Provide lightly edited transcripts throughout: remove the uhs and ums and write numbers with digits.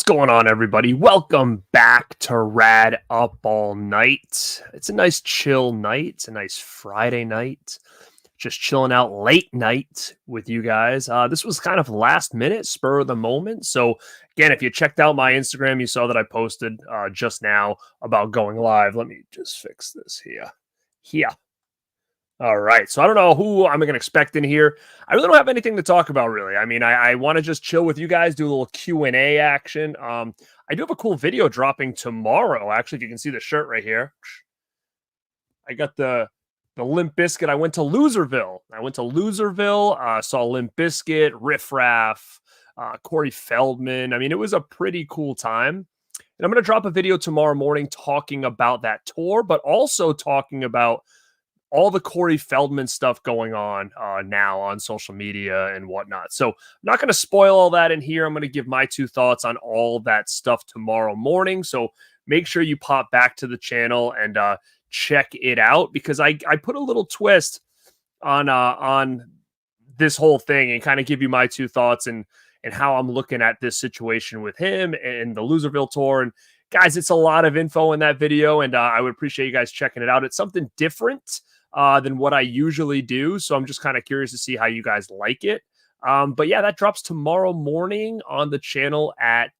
going on, everybody? Welcome back to Rad Up All Night. It's a nice chill night. It's a nice Friday night. Just chilling out late night with you guys. This was kind of last minute, spur of the moment. So again, if you checked out my Instagram, you saw that I posted just now about going live. Let me just fix this here. Here. All right. So I don't know who I'm going to expect in here. I really don't have anything to talk about, really. I mean, I want to just chill with you guys, do a little Q&A action. I do have a cool video dropping tomorrow. Actually, if you can see the shirt right here. I got the Limp Bizkit. I went to Loserville. Saw Limp Bizkit, Riff Raff, Corey Feldman. I mean, it was a pretty cool time. And I'm going to drop a video tomorrow morning talking about that tour, but also talking about all the Corey Feldman stuff going on now on social media and whatnot. So I'm not going to spoil all that in here. I'm going to give my two thoughts on all that stuff tomorrow morning. So make sure you pop back to the channel and check it out, because I put a little twist on this whole thing and kind of give you my two thoughts and how I'm looking at this situation with him and the Loserville tour. And guys, it's a lot of info in that video, and I would appreciate you guys checking it out. It's something different than what I usually do. So I'm just kind of curious to see how you guys like it. But yeah, that drops tomorrow morning on the channel at,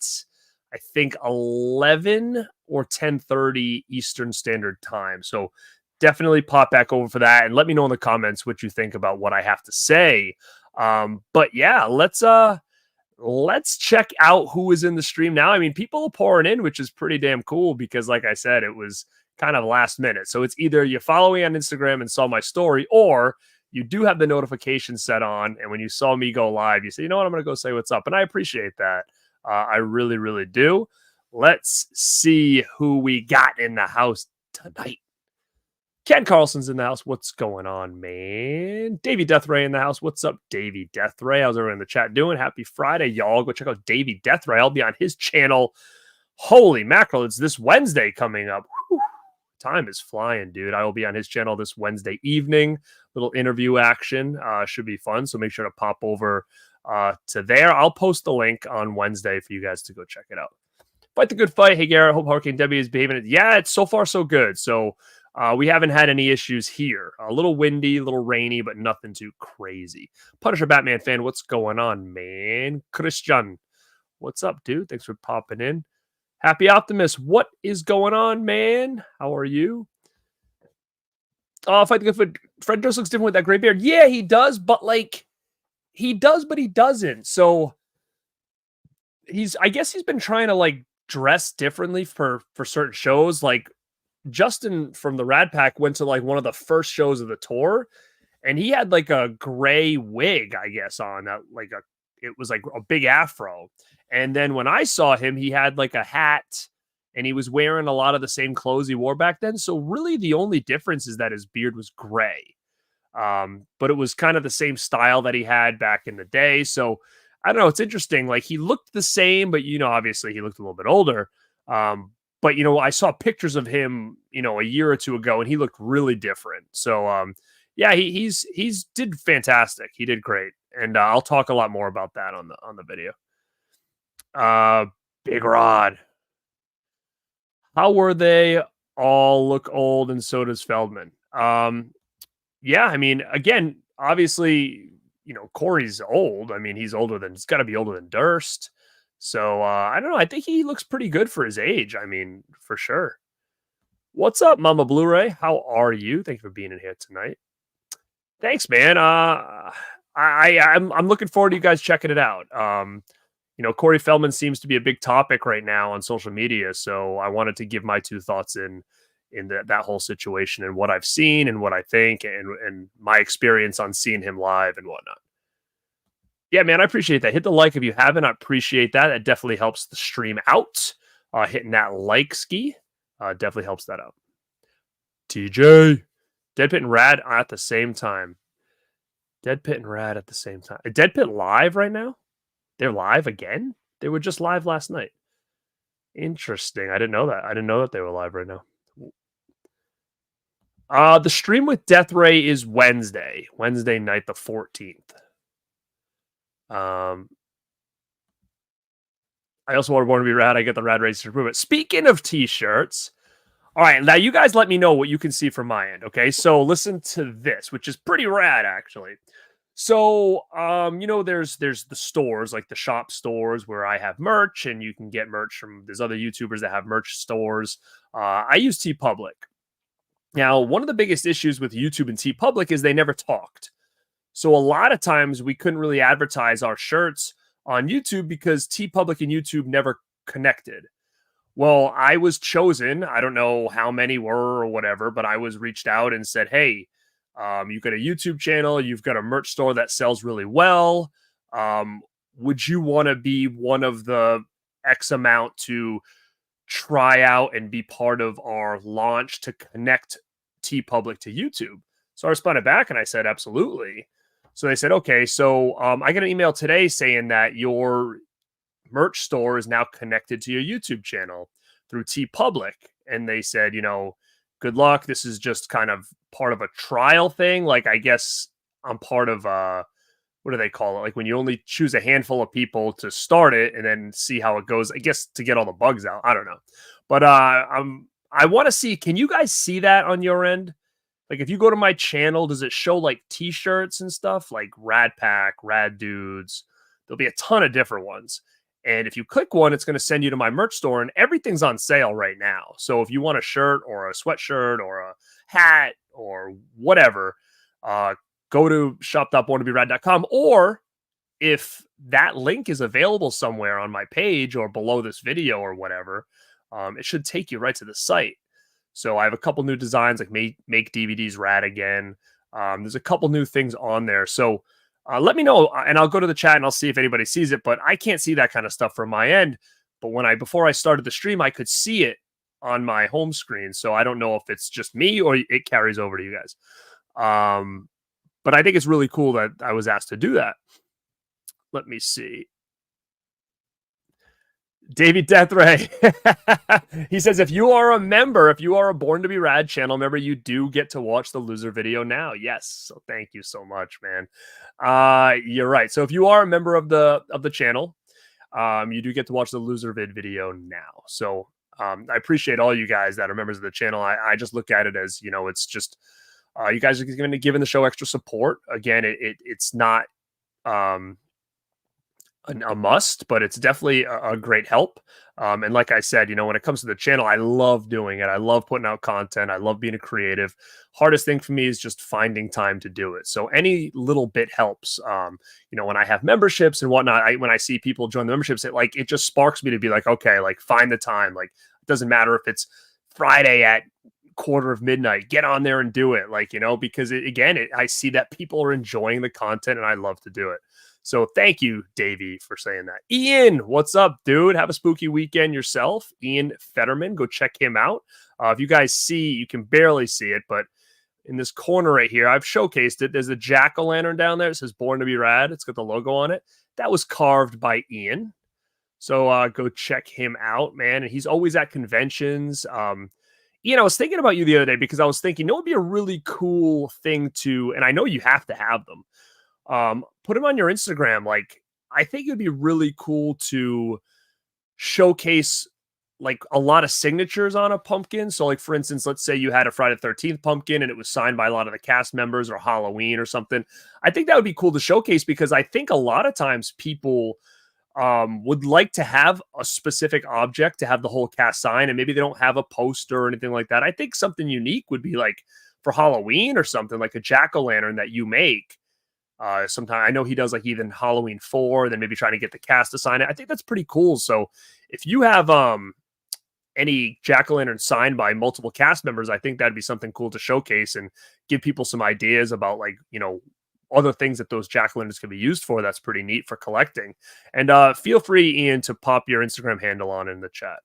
I think, 11 or 10:30 Eastern Standard Time. So definitely pop back over for that and let me know in the comments what you think about what I have to say. But yeah, let's check out who is in the stream now. I mean, people are pouring in, which is pretty damn cool because, like I said, it was kind of last minute. So it's either you follow me on Instagram and saw my story, or you do have the notification set on. And when you saw me go live, you say, you know what, I'm going to go say what's up. And I appreciate that. I really, really do. Let's see who we got in the house tonight. Ken Carlson's in the house. What's going on, man? Davey Deathray in the house. What's up, Davey Deathray? How's everyone in the chat doing? Happy Friday, y'all. Go check out Davey Deathray. I'll be on his channel. Holy mackerel, it's this Wednesday coming up. Whew. Time is flying, dude. I will be on his channel this Wednesday evening. Little interview action. Should be fun. So make sure to pop over to there. I'll post the link on Wednesday for you guys to go check it out. Fight the good fight. Hey, Garrett. Hope Hurricane Debbie is behaving. Yeah, it's so far so good. So we haven't had any issues here. A little windy, a little rainy, but nothing too crazy. Punisher Batman fan, what's going on, man? Christian, what's up, dude? Thanks for popping in. Happy Optimist, what is going on, man? How are you? Fight the good foot. Fred Durst looks different with that gray beard. Yeah, he does, but he doesn't. So I guess he's been trying to dress differently for certain shows. Like Justin from the Rad Pack went to one of the first shows of the tour, and he had a gray wig, I guess, on that it was a big afro. And then when I saw him, he had a hat, and he was wearing a lot of the same clothes he wore back then. So really the only difference is that his beard was gray. But it was kind of the same style that he had back in the day. So I don't know. It's interesting. He looked the same, but obviously he looked a little bit older. But I saw pictures of him, a year or two ago, and he looked really different. So yeah, he's did fantastic. He did great. And I'll talk a lot more about that on the video. Big Rod. How were they? All look old, and so does Feldman. Yeah, I mean, again, obviously, Corey's old. I mean, he's got to be older than Durst. So I don't know. I think he looks pretty good for his age. I mean, for sure. What's up, Mama Blu-ray? How are you? Thank you for being in here tonight. Thanks, man. I'm looking forward to you guys checking it out. Corey Feldman seems to be a big topic right now on social media, so I wanted to give my two thoughts in that whole situation and what I've seen and what I think and my experience on seeing him live and whatnot. Yeah, man, I appreciate that. Hit the like if you haven't. I appreciate that. That definitely helps the stream out. Hitting that like ski definitely helps that out. TJ, Dead Pit and Rad at the same time. Dead Pit and Rad at the same time. Is Dead Pit live right now? They're live again? They were just live last night. Interesting. I didn't know that. I didn't know that they were live right now. The stream with Death Ray is Wednesday night, the 14th. I also want Born to be Rad. I get the Rad Racer improvement. Speaking of t-shirts, all right, now you guys let me know what you can see from my end. Okay, so listen to this, which is pretty rad actually. So, there's the stores, like the shop stores where I have merch, and you can get merch from there's other YouTubers that have merch stores. I use TeePublic. Now, one of the biggest issues with YouTube and TeePublic is they never talked. So a lot of times we couldn't really advertise our shirts on YouTube because TeePublic and YouTube never connected. Well, I was chosen. I don't know how many were or whatever, but I was reached out and said, "Hey, you've got a YouTube channel. You've got a merch store that sells really well. Um, would you want to be one of the X amount to try out and be part of our launch to connect TeePublic to YouTube?" So I responded back and I said, "Absolutely." So they said, "Okay." So I got an email today saying that your merch store is now connected to your YouTube channel through TeePublic. And they said, good luck. This is just kind of part of a trial thing. Like, I guess I'm part of what do they call it? Like when you only choose a handful of people to start it and then see how it goes, I guess to get all the bugs out. I don't know. But I want to see, can you guys see that on your end? Like if you go to my channel, does it show like t-shirts and stuff like Rad Pack, Rad Dudes? There'll be a ton of different ones. And if you click one, it's going to send you to my merch store, and everything's on sale right now. So if you want a shirt or a sweatshirt or a hat or whatever, go to shop.born2beRad.com. Or if that link is available somewhere on my page or below this video or whatever, it should take you right to the site. So I have a couple new designs like make DVDs rad again. There's a couple new things on there. So let me know, and I'll go to the chat and I'll see if anybody sees it. But I can't see that kind of stuff from my end. But before I started the stream, I could see it on my home screen. So I don't know if it's just me or it carries over to you guys. But I think it's really cool that I was asked to do that. Let me see. David Deathray. He says, if you are a Born to be Rad channel member, you do get to watch the loser video now. Yes. So thank you so much, man. You're right. So if you are a member of the channel, you do get to watch the loser video now. So I appreciate all you guys that are members of the channel. I just look at it as, it's just you guys are going to give the show extra support. Again, it's not a must, but it's definitely a great help. And like I said, when it comes to the channel, I love doing it. I love putting out content. I love being a creative. Hardest thing for me is just finding time to do it. So any little bit helps. When I have memberships and whatnot, when I see people join the memberships, it just sparks me to be like, okay, like find the time. Like it doesn't matter if it's Friday at 12:45, get on there and do it. Because I see that people are enjoying the content and I love to do it. So thank you, Davey, for saying that. Ian, what's up, dude? Have a spooky weekend yourself. Ian Fetterman, go check him out. If you guys see, you can barely see it, but in this corner right here, I've showcased it. There's a jack-o'-lantern down there. It says Born to be Rad. It's got the logo on it. That was carved by Ian. So go check him out, man. And he's always at conventions. Ian, I was thinking about you the other day because I was thinking, it would be a really cool thing to, and I know you have to have them. Put them on your Instagram. Like, I think it'd be really cool to showcase like a lot of signatures on a pumpkin. So like, for instance, let's say you had a Friday the 13th pumpkin and it was signed by a lot of the cast members, or Halloween or something. I think that would be cool to showcase because I think a lot of times people would like to have a specific object to have the whole cast sign, and maybe they don't have a poster or anything like that. I think something unique would be like for Halloween or something, like a jack-o'-lantern that you make. Sometime I know he does like even Halloween 4, then maybe trying to get the cast to sign it. I think that's pretty cool. So if you have any jack-o'-lantern signed by multiple cast members, I think that'd be something cool to showcase and give people some ideas about other things that those jack-o'-lanterns can be used for. That's pretty neat for collecting. And feel free, Ian, to pop your Instagram handle on in the chat.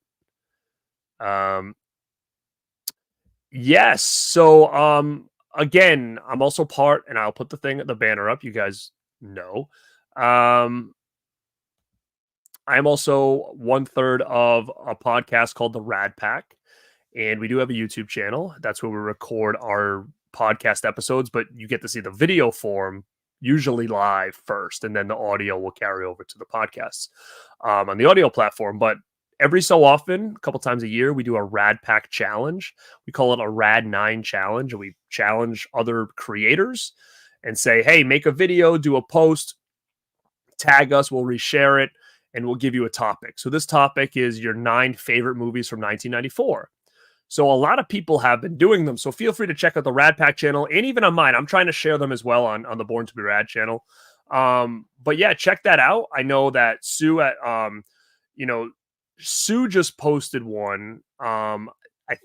Yes. So again, I'm also part, and I'll put the banner up. You guys know. I'm also 1/3 of a podcast called the Rad Pack, and we do have a YouTube channel. That's where we record our podcast episodes, but you get to see the video form, usually live first, and then the audio will carry over to the podcasts on the audio platform. But every so often, a couple times a year, we do a Rad Pack challenge. We call it a Rad 9 challenge, and we challenge other creators and say, hey, make a video, do a post, tag us, we'll reshare it, and we'll give you a topic. So this topic is your 9 favorite movies from 1994. So a lot of people have been doing them. So feel free to check out the Rad Pack channel and even on mine. I'm trying to share them as well on the Born2beRad channel. But yeah, check that out. I know that Sue at Sue just posted one. I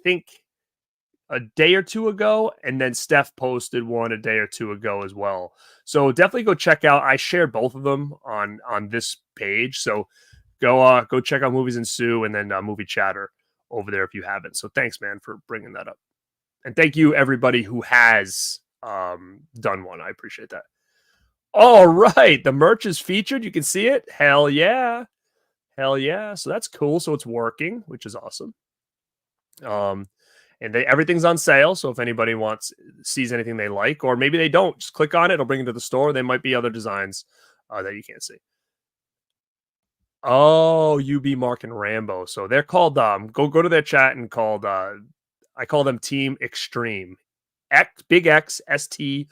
think a day or two ago, and then Steph posted one a day or two ago as well. So definitely go check out. I shared both of them on this page. So go check out Movies and Sue, and then Movie Chatter over there if you haven't. So thanks, man, for bringing that up. And thank you, everybody who has done one. I appreciate that. All right. The merch is featured. You can see it. Hell yeah. Hell yeah. So that's cool. So it's working, which is awesome. And everything's on sale. So if anybody sees anything they like, or maybe they don't, just click on it. It'll bring it to the store. There might be other designs that you can't see. Oh, UB, Mark, and Rambo. So they're called, go to their chat and called, I call them Team Extreme. Big X, STREAM,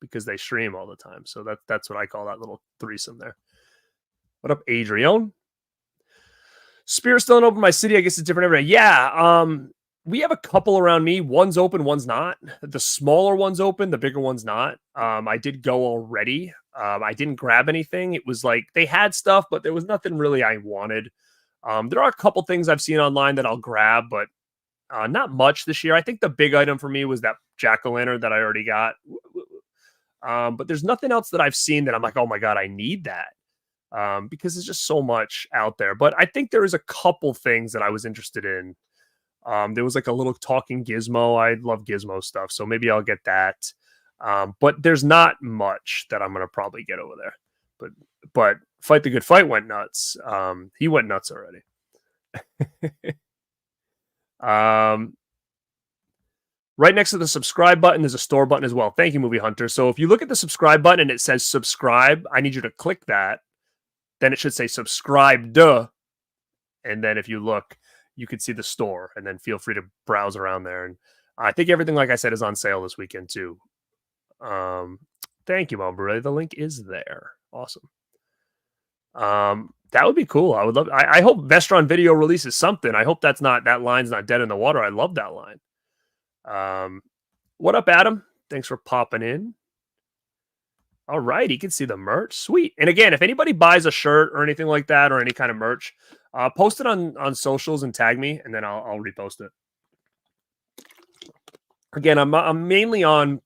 because they stream all the time. So that's what I call that little threesome there. What up, Adrian? Spirit's still open in my city. I guess it's different every day. Yeah. We have a couple around me. One's open, one's not. The smaller one's open, the bigger one's not. I did go already. I didn't grab anything. It was like they had stuff, but there was nothing really I wanted. There are a couple things I've seen online that I'll grab, but not much this year. I think the big item for me was that jack-o'-lantern that I already got. But there's nothing else that I've seen that I'm like, oh my God, I need that. Because there's just so much out there. But I think there is a couple things that I was interested in. There was like a little talking gizmo. I love gizmo stuff, so maybe I'll get that. But there's not much that I'm going to probably get over there. But Fight the Good Fight went nuts. He went nuts already. Right next to the subscribe button, there's a store button as well. Thank you, Movie Hunter. So if you look at the subscribe button and it says subscribe, I need you to click that. Then it should say subscribe, duh. And then if you look, you can see the store, and then feel free to browse around there. And I think everything, like I said, is on sale this weekend too. Thank you, Mom. The link is there. Awesome. That would be cool. I would love. I hope Vestron Video releases something. I hope that line's not dead in the water. I love that line. What up, Adam? Thanks for popping in. All right, you can see the merch. Sweet. And again, if anybody buys a shirt or anything like that, or any kind of merch, post it on socials and tag me, and then I'll repost it. Again, I'm mainly on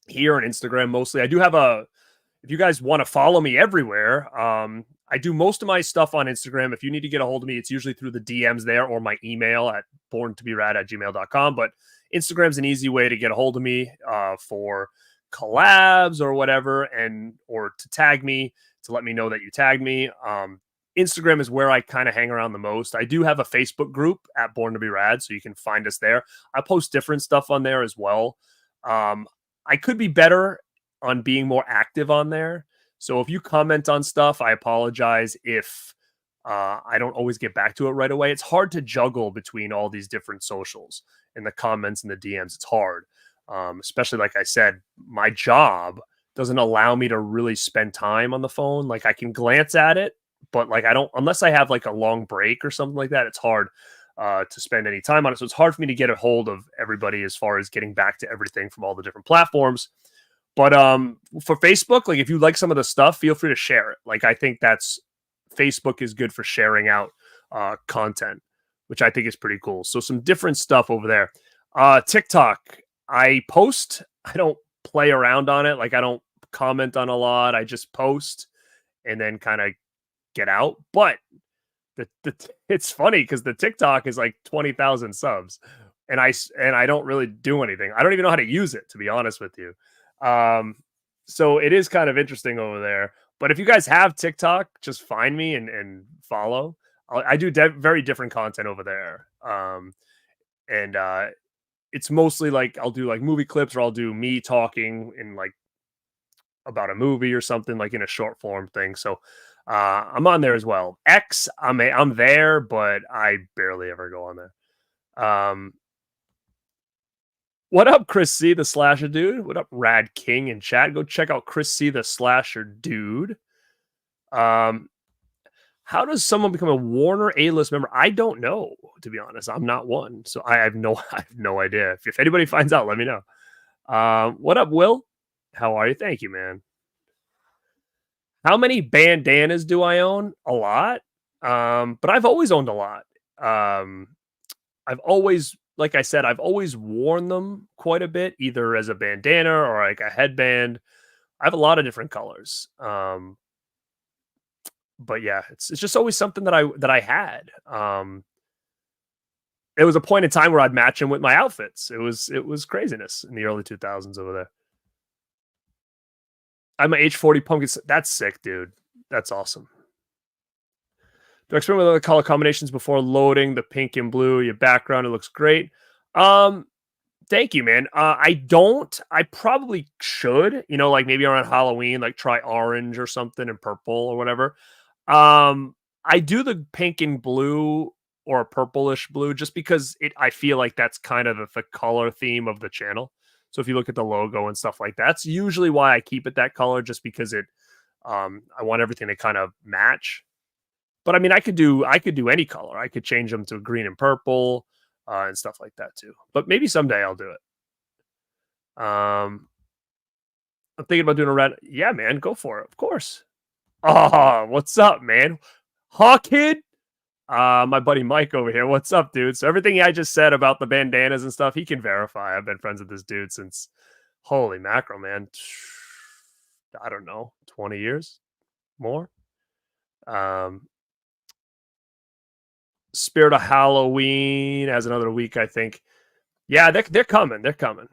here on Instagram mostly. I do have if you guys want to follow me everywhere, I do most of my stuff on Instagram. If you need to get a hold of me, it's usually through the DMs there or my email at born2beRad@gmail.com. But Instagram's an easy way to get a hold of me for collabs or whatever, or to tag me, to let me know that you tagged me. Instagram is where I kind of hang around the most. I do have a Facebook group at Born2beRad, so you can find us there. I post different stuff on there as well. I could be better on being more active on there. So if you comment on stuff, I apologize if I don't always get back to it right away. It's hard to juggle between all these different socials and the comments and the DMs. It's hard. Especially, like I said, my job doesn't allow me to really spend time on the phone. Like I can glance at it, but like I don't, unless I have like a long break or something like that, it's hard to spend any time on it. So it's hard for me to get a hold of everybody as far as getting back to everything from all the different platforms. But for Facebook, like if you like some of the stuff, feel free to share it. Like I think Facebook is good for sharing out content, which I think is pretty cool. So some different stuff over there. TikTok, I post. I don't play around on it. Like I don't comment on a lot. I just post and then kind of get out. But it's funny because the TikTok is like 20,000 subs, and I don't really do anything. I don't even know how to use it, to be honest with you. So it is kind of interesting over there. But if you guys have TikTok, just find me and follow. I do very different content over there. It's mostly like I'll do like movie clips, or I'll do me talking in like about a movie or something, like in a short form thing. So I'm on there as well. X, I'm there, but I barely ever go on there. What up, Chris C, the Slasher Dude? What up, Rad King in chat? Go check out Chris C, the Slasher Dude. How does someone become a Warner A-list member? I don't know, to be honest. I'm not one, so I have no idea. If anybody finds out, let me know. What up, Will? How are you? Thank you, man. How many bandanas do I own? A lot. But I've always owned a lot. I've always, like I said, I've always worn them quite a bit, either as a bandana or like a headband. I have a lot of different colors. But yeah, it's just always something that I had. There was a point in time where I'd match them with my outfits. It was craziness in the early 2000s over there. I'm an H40 pumpkin. That's sick, dude. That's awesome. Do I experiment with other color combinations before loading the pink and blue? Your background, it looks great. Thank you, man. I don't. I probably should. You know, like maybe around Halloween, like try orange or something and purple or whatever. I do the pink and blue or a purplish blue just because I feel like that's kind of the color theme of the channel. So if you look at the logo and stuff like that, that's usually why I keep it that color, just because I want everything to kind of match. But I mean, I could do any color. I could change them to green and purple and stuff like that too. But maybe someday I'll do it. I'm thinking about doing a red. Yeah, man, go for it. Of course. Oh, what's up, man? Hawkhead? My buddy Mike over here. What's up, dude? So everything I just said about the bandanas and stuff, he can verify. I've been friends with this dude since, holy mackerel, man. I don't know, 20 years more. Spirit of Halloween has another week, I think. Yeah, they're coming. They're coming.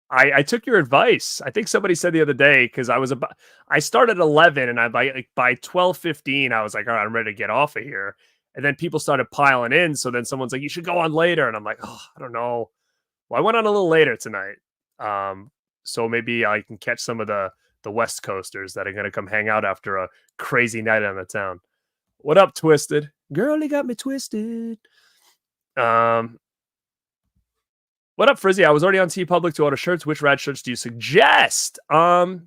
I took your advice. I think somebody said the other day, because I started at 11, and by 12:15 I was like, all right, I'm ready to get off of here. And then people started piling in. So then someone's like, you should go on later. And I'm like, oh, I don't know. Well, I went on a little later tonight. So maybe I can catch some of the West Coasters that are going to come hang out after a crazy night on the town. What up, Twisted? Girl, you got me twisted. What up, Frizzy? I was already on TeePublic to order shirts. Which rad shirts do you suggest? I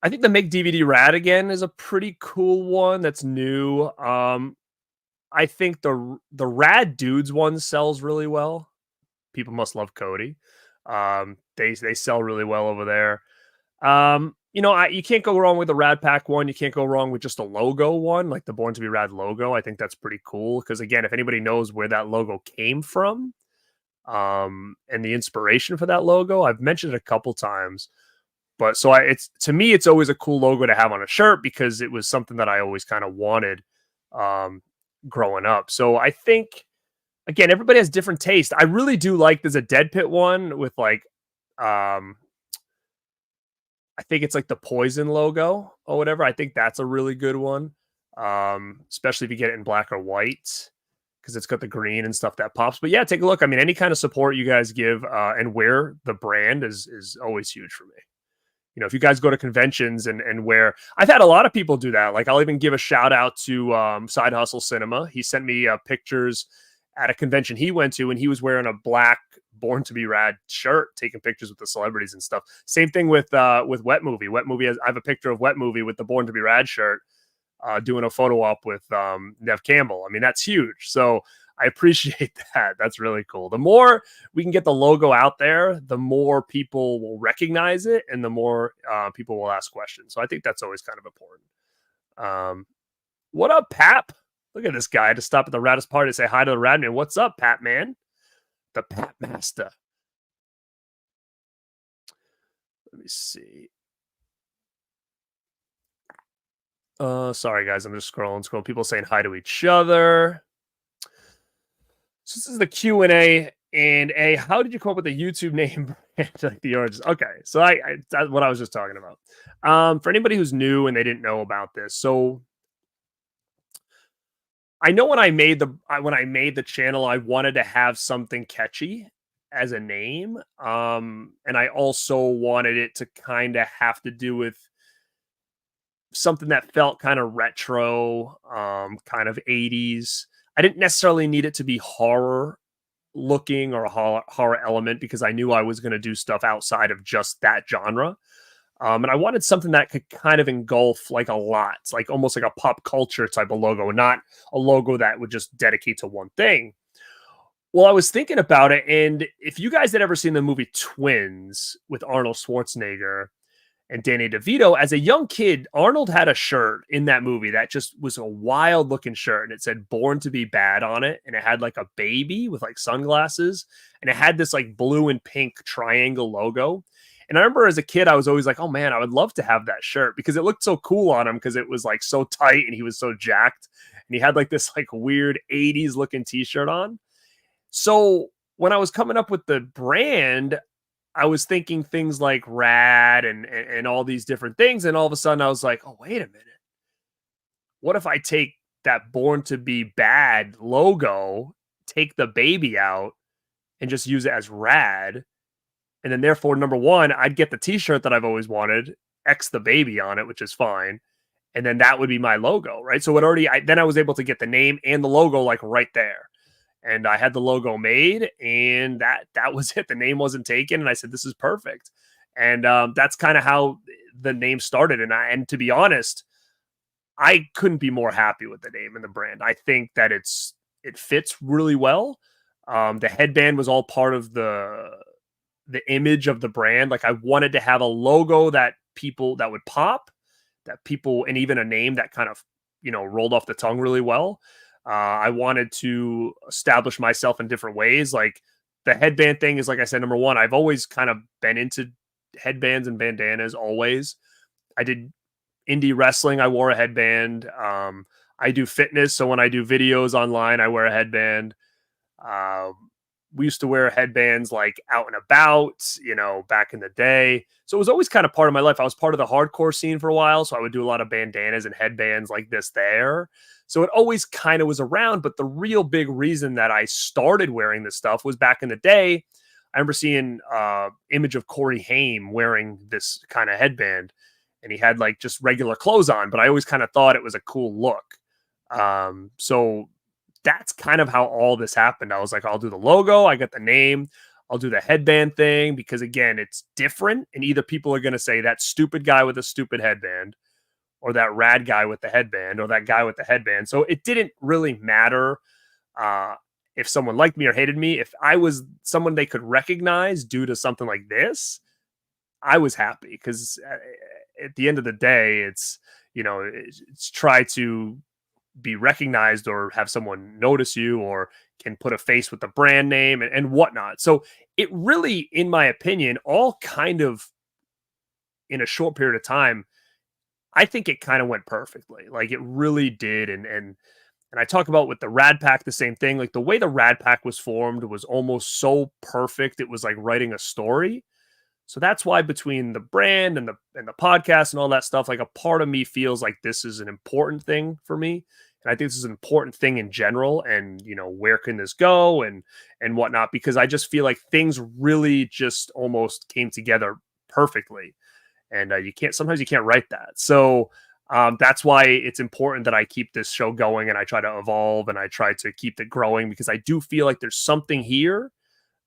think the Make DVD Rad again is a pretty cool one that's new. I think the Rad Dudes one sells really well. People must love Cody. They sell really well over there. You know, you can't go wrong with the Rad Pack one. You can't go wrong with just a logo one, like the Born to be Rad logo. I think that's pretty cool because, again, if anybody knows where that logo came from, and the inspiration for that logo, I've mentioned it a couple times. But so to me, it's always a cool logo to have on a shirt because it was something that I always kind of wanted growing up. So I think, again, everybody has different taste. I really do like, there's a Dead Pit one with like, I think it's like the Poison logo or whatever. I think that's a really good one, especially if you get it in black or white, because it's got the green and stuff that pops. But yeah, take a look. I mean, any kind of support you guys give and wear the brand is always huge for me. You know, if you guys go to conventions and wear, I've had a lot of people do that. Like, I'll even give a shout out to Side Hustle Cinema. He sent me pictures at a convention he went to, and he was wearing a black Born to be Rad shirt, taking pictures with the celebrities and stuff. Same thing with Wet Movie. Wet Movie I have a picture of Wet Movie with the Born to be Rad shirt, doing a photo op with Nev Campbell. I mean, that's huge. So I appreciate that. That's really cool. The more we can get the logo out there, the more people will recognize it, and the more people will ask questions. So I think that's always kind of important. What up, Pap? Look at this guy. I had to stop at the Raddest party to say hi to the Radman. What's up, Pap man? The Pap Master. Let me see. Sorry, guys. I'm just scrolling. People saying hi to each other. So this is the Q&A. And how did you come up with the YouTube name? Like the origins? Okay, so that's what I was just talking about. For anybody who's new and they didn't know about this, so I know when I made the channel, I wanted to have something catchy, as a name. And I also wanted it to kind of have to do with something that felt kind of retro, kind of 80s. I didn't necessarily need it to be horror looking or a horror element because I knew I was going to do stuff outside of just that genre. And I wanted something that could kind of engulf like a lot, like almost like a pop culture type of logo, not a logo that would just dedicate to one thing. Well, I was thinking about it, and if you guys had ever seen the movie Twins with Arnold Schwarzenegger and Danny DeVito, as a young kid, Arnold had a shirt in that movie that just was a wild looking shirt, and it said "Born to be Bad" on it, and it had like a baby with like sunglasses, and it had this like blue and pink triangle logo. And I remember as a kid, I was always like, "Oh man, I would love to have that shirt," because it looked so cool on him because it was like so tight and he was so jacked, and he had like this like weird 80s looking t-shirt on. So when I was coming up with the brand, I was thinking things like rad and all these different things. And all of a sudden I was like, oh, wait a minute. What if I take that Born to be Bad logo, take the baby out and just use it as rad? And then therefore, number one, I'd get the t-shirt that I've always wanted, X the baby on it, which is fine. And then that would be my logo, right? So then I was able to get the name and the logo like right there. And I had the logo made, and that was it. The name wasn't taken, and I said, "This is perfect." And that's kind of how the name started. And to be honest, I couldn't be more happy with the name and the brand. I think that it fits really well. The headband was all part of the image of the brand. Like I wanted to have a logo that would pop, that people, and even a name that kind of rolled off the tongue really well. I wanted to establish myself in different ways. Like the headband thing is, like I said, number one, I've always kind of been into headbands and bandanas always. I did indie wrestling. I wore a headband. I do fitness. So when I do videos online, I wear a headband. We used to wear headbands like out and about, back in the day. So it was always kind of part of my life. I was part of the hardcore scene for a while. So I would do a lot of bandanas and headbands like this there. So it always kind of was around. But the real big reason that I started wearing this stuff was back in the day. I remember seeing image of Corey Haim wearing this kind of headband, and he had like just regular clothes on, but I always kind of thought it was a cool look. So that's kind of how all this happened. I was like, I'll do the logo. I got the name. I'll do the headband thing because, again, it's different. And either people are going to say that stupid guy with a stupid headband or that rad guy with the headband or that guy with the headband. So it didn't really matter if someone liked me or hated me. If I was someone they could recognize due to something like this, I was happy because at the end of the day, it's try to be recognized or have someone notice you or can put a face with the brand name and whatnot. So it really, in my opinion, all kind of in a short period of time, I think it kind of went perfectly. Like it really did. And I talk about with the Rad Pack, the same thing. Like the way the Rad Pack was formed was almost so perfect. It was like writing a story. So that's why between the brand and the podcast and all that stuff, like a part of me feels like this is an important thing for me. And I think this is an important thing in general. And, where can this go and whatnot? Because I just feel like things really just almost came together perfectly. And sometimes you can't write that. So that's why it's important that I keep this show going and I try to evolve and I try to keep it growing because I do feel like there's something here.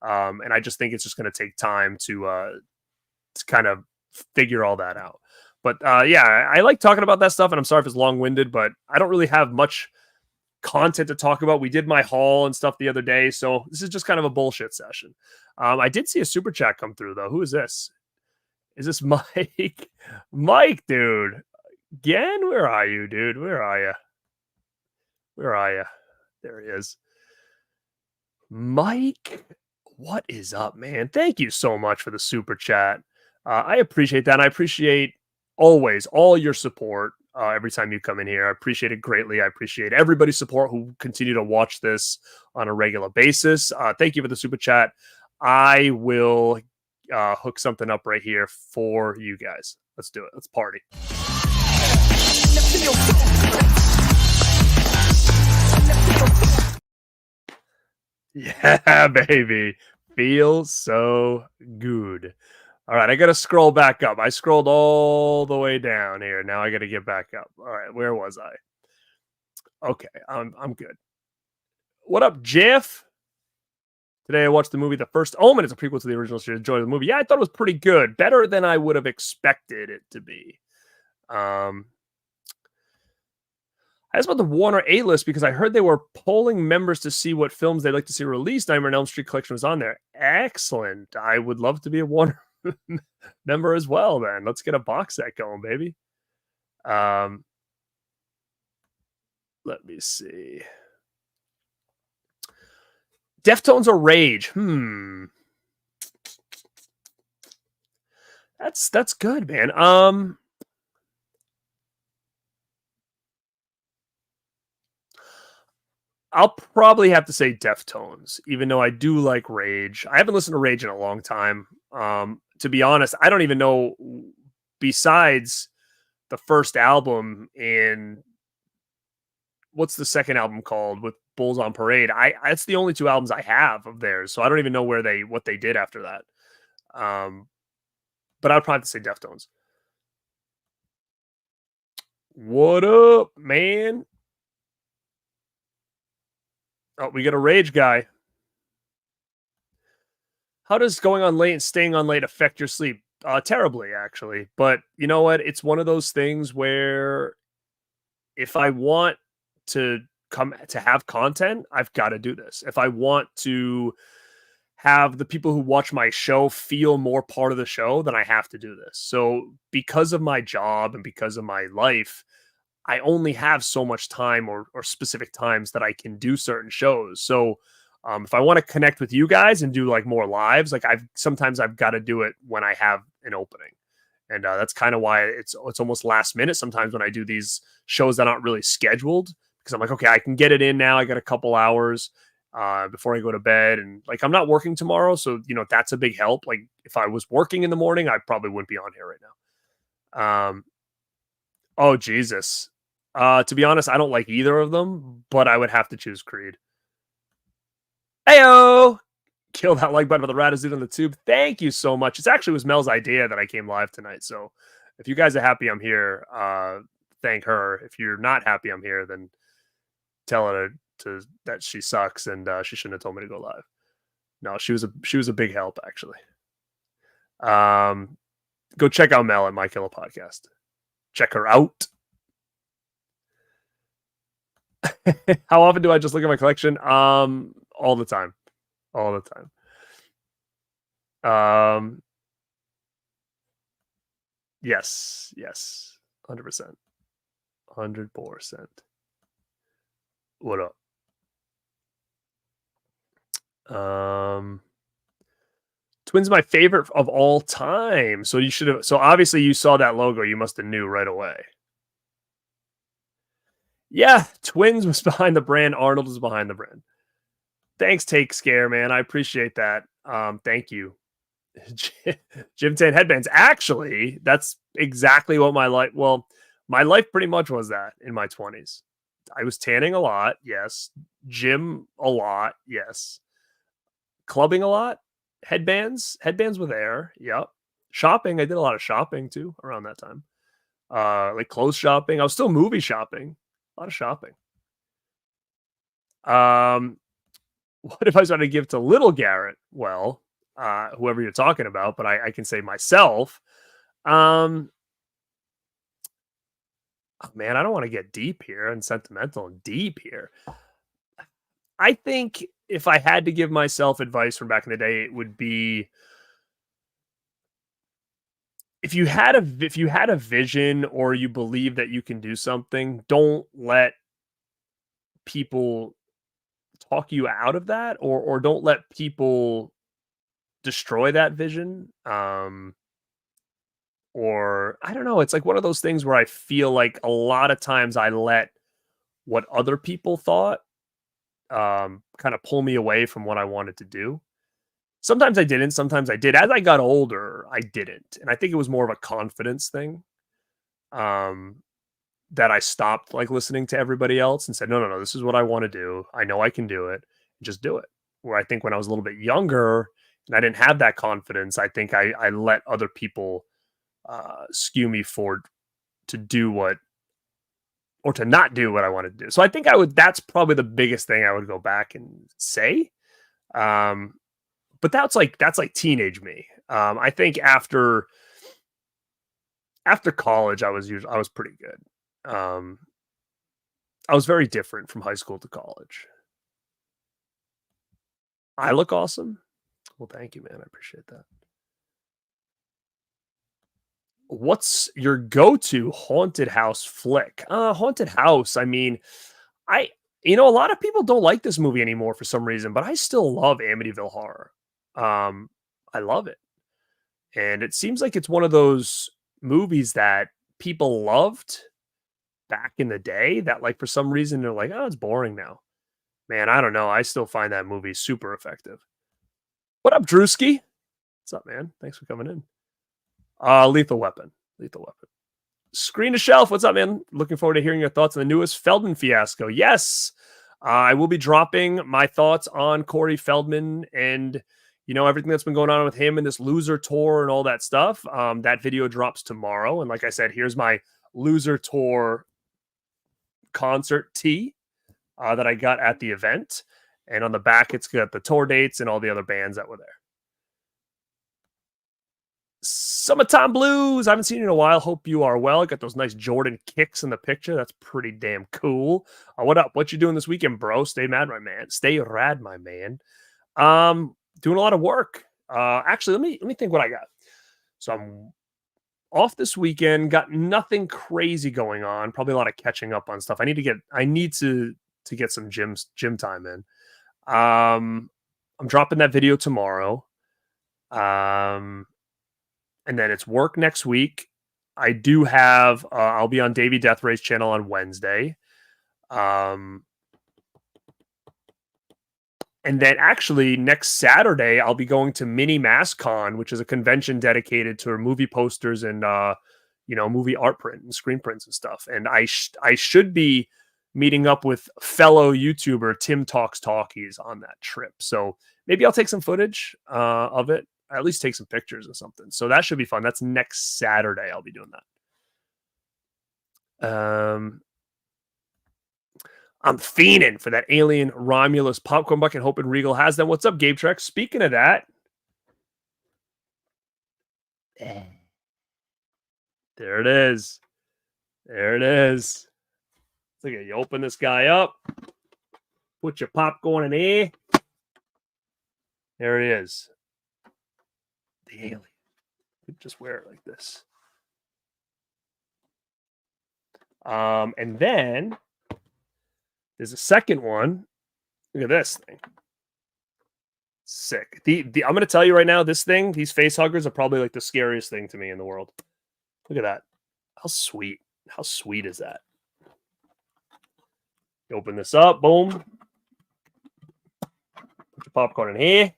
And I just think it's just going to take time to kind of figure all that out. But yeah, I like talking about that stuff. And I'm sorry if it's long-winded, but I don't really have much content to talk about. We did my haul and stuff the other day. So this is just kind of a bullshit session. I did see a super chat come through, though. Who is this? Is this Mike? Mike, dude. Again? Where are you, dude? Where are you? Where are you? There he is. Mike, what is up, man? Thank you so much for the super chat. I appreciate that. And I appreciate always all your support every time you come in here. I appreciate it greatly. I appreciate everybody's support who continue to watch this on a regular basis. Thank you for the super chat. I will hook something up right here for you guys. Let's do it. Let's party. Yeah, baby. Feels so good. All right, I got to scroll back up. I scrolled all the way down here. Now I got to get back up. All right, where was I? Okay, I'm good. What up, Jeff? Today I watched the movie The First Omen. It's a prequel to the original series. Enjoyed the movie. Yeah, I thought it was pretty good. Better than I would have expected it to be. I asked about the Warner A-list because I heard they were polling members to see what films they'd like to see released. Nightmare on Elm Street collection was on there. Excellent. I would love to be a Warner member as well, then. Let's get a box set going, baby. Let me see. Deftones or Rage? That's good, man. I'll probably have to say Deftones, even though I do like Rage. I haven't listened to Rage in a long time. To be honest, I don't even know, besides the first album and what's the second album called with Bulls on Parade. That's the only two albums I have of theirs, so I don't even know what they did after that. But I'd probably have to say Deftones. What up, man? Oh, we got a Rage guy. How does going on late and staying on late affect your sleep? Terribly, actually. But you know what? It's one of those things where if I want to come to have content, I've got to do this. If I want to have the people who watch my show feel more part of the show, then I have to do this. So because of my job and because of my life, I only have so much time or specific times that I can do certain shows. So if I want to connect with you guys and do like more lives, like sometimes I've got to do it when I have an opening. And that's kind of why it's almost last minute sometimes when I do these shows that aren't really scheduled, because I'm like, okay, I can get it in now. I got a couple hours before I go to bed. And like, I'm not working tomorrow. So, that's a big help. Like if I was working in the morning, I probably wouldn't be on here right now. Oh, Jesus. To be honest, I don't like either of them, but I would have to choose Creed. Heyo! Kill that like button for the Rad dude on the tube. Thank you so much. It actually was Mel's idea that I came live tonight. So if you guys are happy I'm here, thank her. If you're not happy I'm here, then tell her that she sucks and she shouldn't have told me to go live. No, she was a big help, actually. Go check out Mel at My Killer Podcast. Check her out. How often do I just look at my collection? All the time. All the time. Yes. 100%. 100%. What up? Twins my favorite of all time. So obviously you saw that logo, you must have knew right away. Yeah, Twins was behind the brand. Arnold was behind the brand. Thanks, Take Scare, man. I appreciate that. Thank you. Jim Tan headbands. Actually, that's exactly what my life pretty much was that in my 20s. I was tanning a lot, yes. Gym a lot, yes. Clubbing a lot. Headbands were there. Yep. Shopping. I did a lot of shopping too around that time. Like clothes shopping. I was still movie shopping. A lot of shopping. What if I started to give to little Garrett? Well, whoever you're talking about, but I can say myself. Oh, man, I don't want to get deep here and sentimental and deep here. I think if I had to give myself advice from back in the day, it would be if you had a vision or you believe that you can do something, don't let people talk you out of that or don't let people destroy that vision. Or I don't know, it's like one of those things where I feel like a lot of times I let what other people thought kind of pull me away from what I wanted to do. Sometimes I didn't, sometimes I did. As I got older, I didn't. And I think it was more of a confidence thing. That I stopped like listening to everybody else and said, no, this is what I want to do. I know I can do it. Just do it. Where I think when I was a little bit younger, and I didn't have that confidence. I think I let other people skew me for to do what or to not do what I wanted to do. So I think I would. That's probably the biggest thing I would go back and say. Um, but that's like teenage me. I think after college, I was pretty good. I was very different from high school to college. I look awesome. Well, thank you, man. I appreciate that. What's your go-to haunted house flick? Haunted house. I mean, I a lot of people don't like this movie anymore for some reason, but I still love Amityville Horror. Um, I love it. And it seems like it's one of those movies that people loved back in the day that like for some reason they're like, "Oh, it's boring now." Man, I don't know. I still find that movie super effective. What up, Drewski? What's up, man? Thanks for coming in. Lethal Weapon. Lethal Weapon. Screen to Shelf. What's up, man? Looking forward to hearing your thoughts on the newest Feldman fiasco. Yes, I will be dropping my thoughts on Corey Feldman and everything that's been going on with him and this loser tour and all that stuff. That video drops tomorrow, and like I said, here's my loser tour concert tee that I got at the event, and on the back it's got the tour dates and all the other bands that were there. Summertime Blues. I haven't seen you in a while. Hope you are well. Got those nice Jordan kicks in the picture. That's pretty damn cool. What up? What you doing this weekend, bro? Stay mad, my man. Stay rad, my man. Doing a lot of work. Actually, let me think what I got. So I'm off this weekend. Got nothing crazy going on. Probably a lot of catching up on stuff. I need to get some gym time in. I'm dropping that video tomorrow. And then it's work next week. I do have, I'll be on Davey Death Ray's channel on Wednesday. And then actually next Saturday, I'll be going to Mini MassCon, which is a convention dedicated to movie posters and, movie art print and screen prints and stuff. And I should be meeting up with fellow YouTuber Tim Talks Talkies on that trip. So maybe I'll take some footage of it. At least take some pictures or something. So that should be fun. That's next Saturday. I'll be doing that. I'm fiending for that Alien Romulus popcorn bucket, hoping Regal has them. What's up, Gabe Trek? Speaking of that, there it is. There it is. Look at you open this guy up. Put your popcorn in here. There it is. The alien. You just wear it like this. And then there's a second one. Look at this thing. Sick. I'm going to tell you right now, this thing, these face huggers are probably like the scariest thing to me in the world. Look at that. How sweet. How sweet is that? You open this up. Boom. Put your popcorn in here.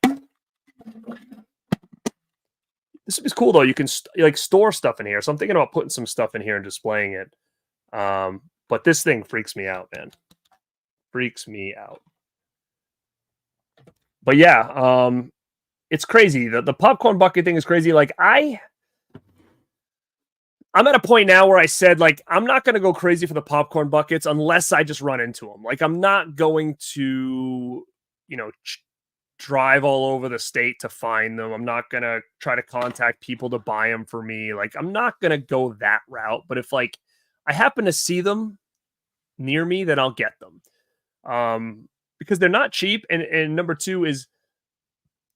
This is cool though. You can store stuff in here. So I'm thinking about putting some stuff in here and displaying it. But this thing freaks me out, man. Freaks me out. But yeah, it's crazy. The popcorn bucket thing is crazy. Like I'm at a point now where I said, like, I'm not going to go crazy for the popcorn buckets unless I just run into them. Like, I'm not going to, drive all over the state to find them. I'm not going to try to contact people to buy them for me. Like, I'm not going to go that route. But if, like, I happen to see them near me, then I'll get them. Because they're not cheap. And number two is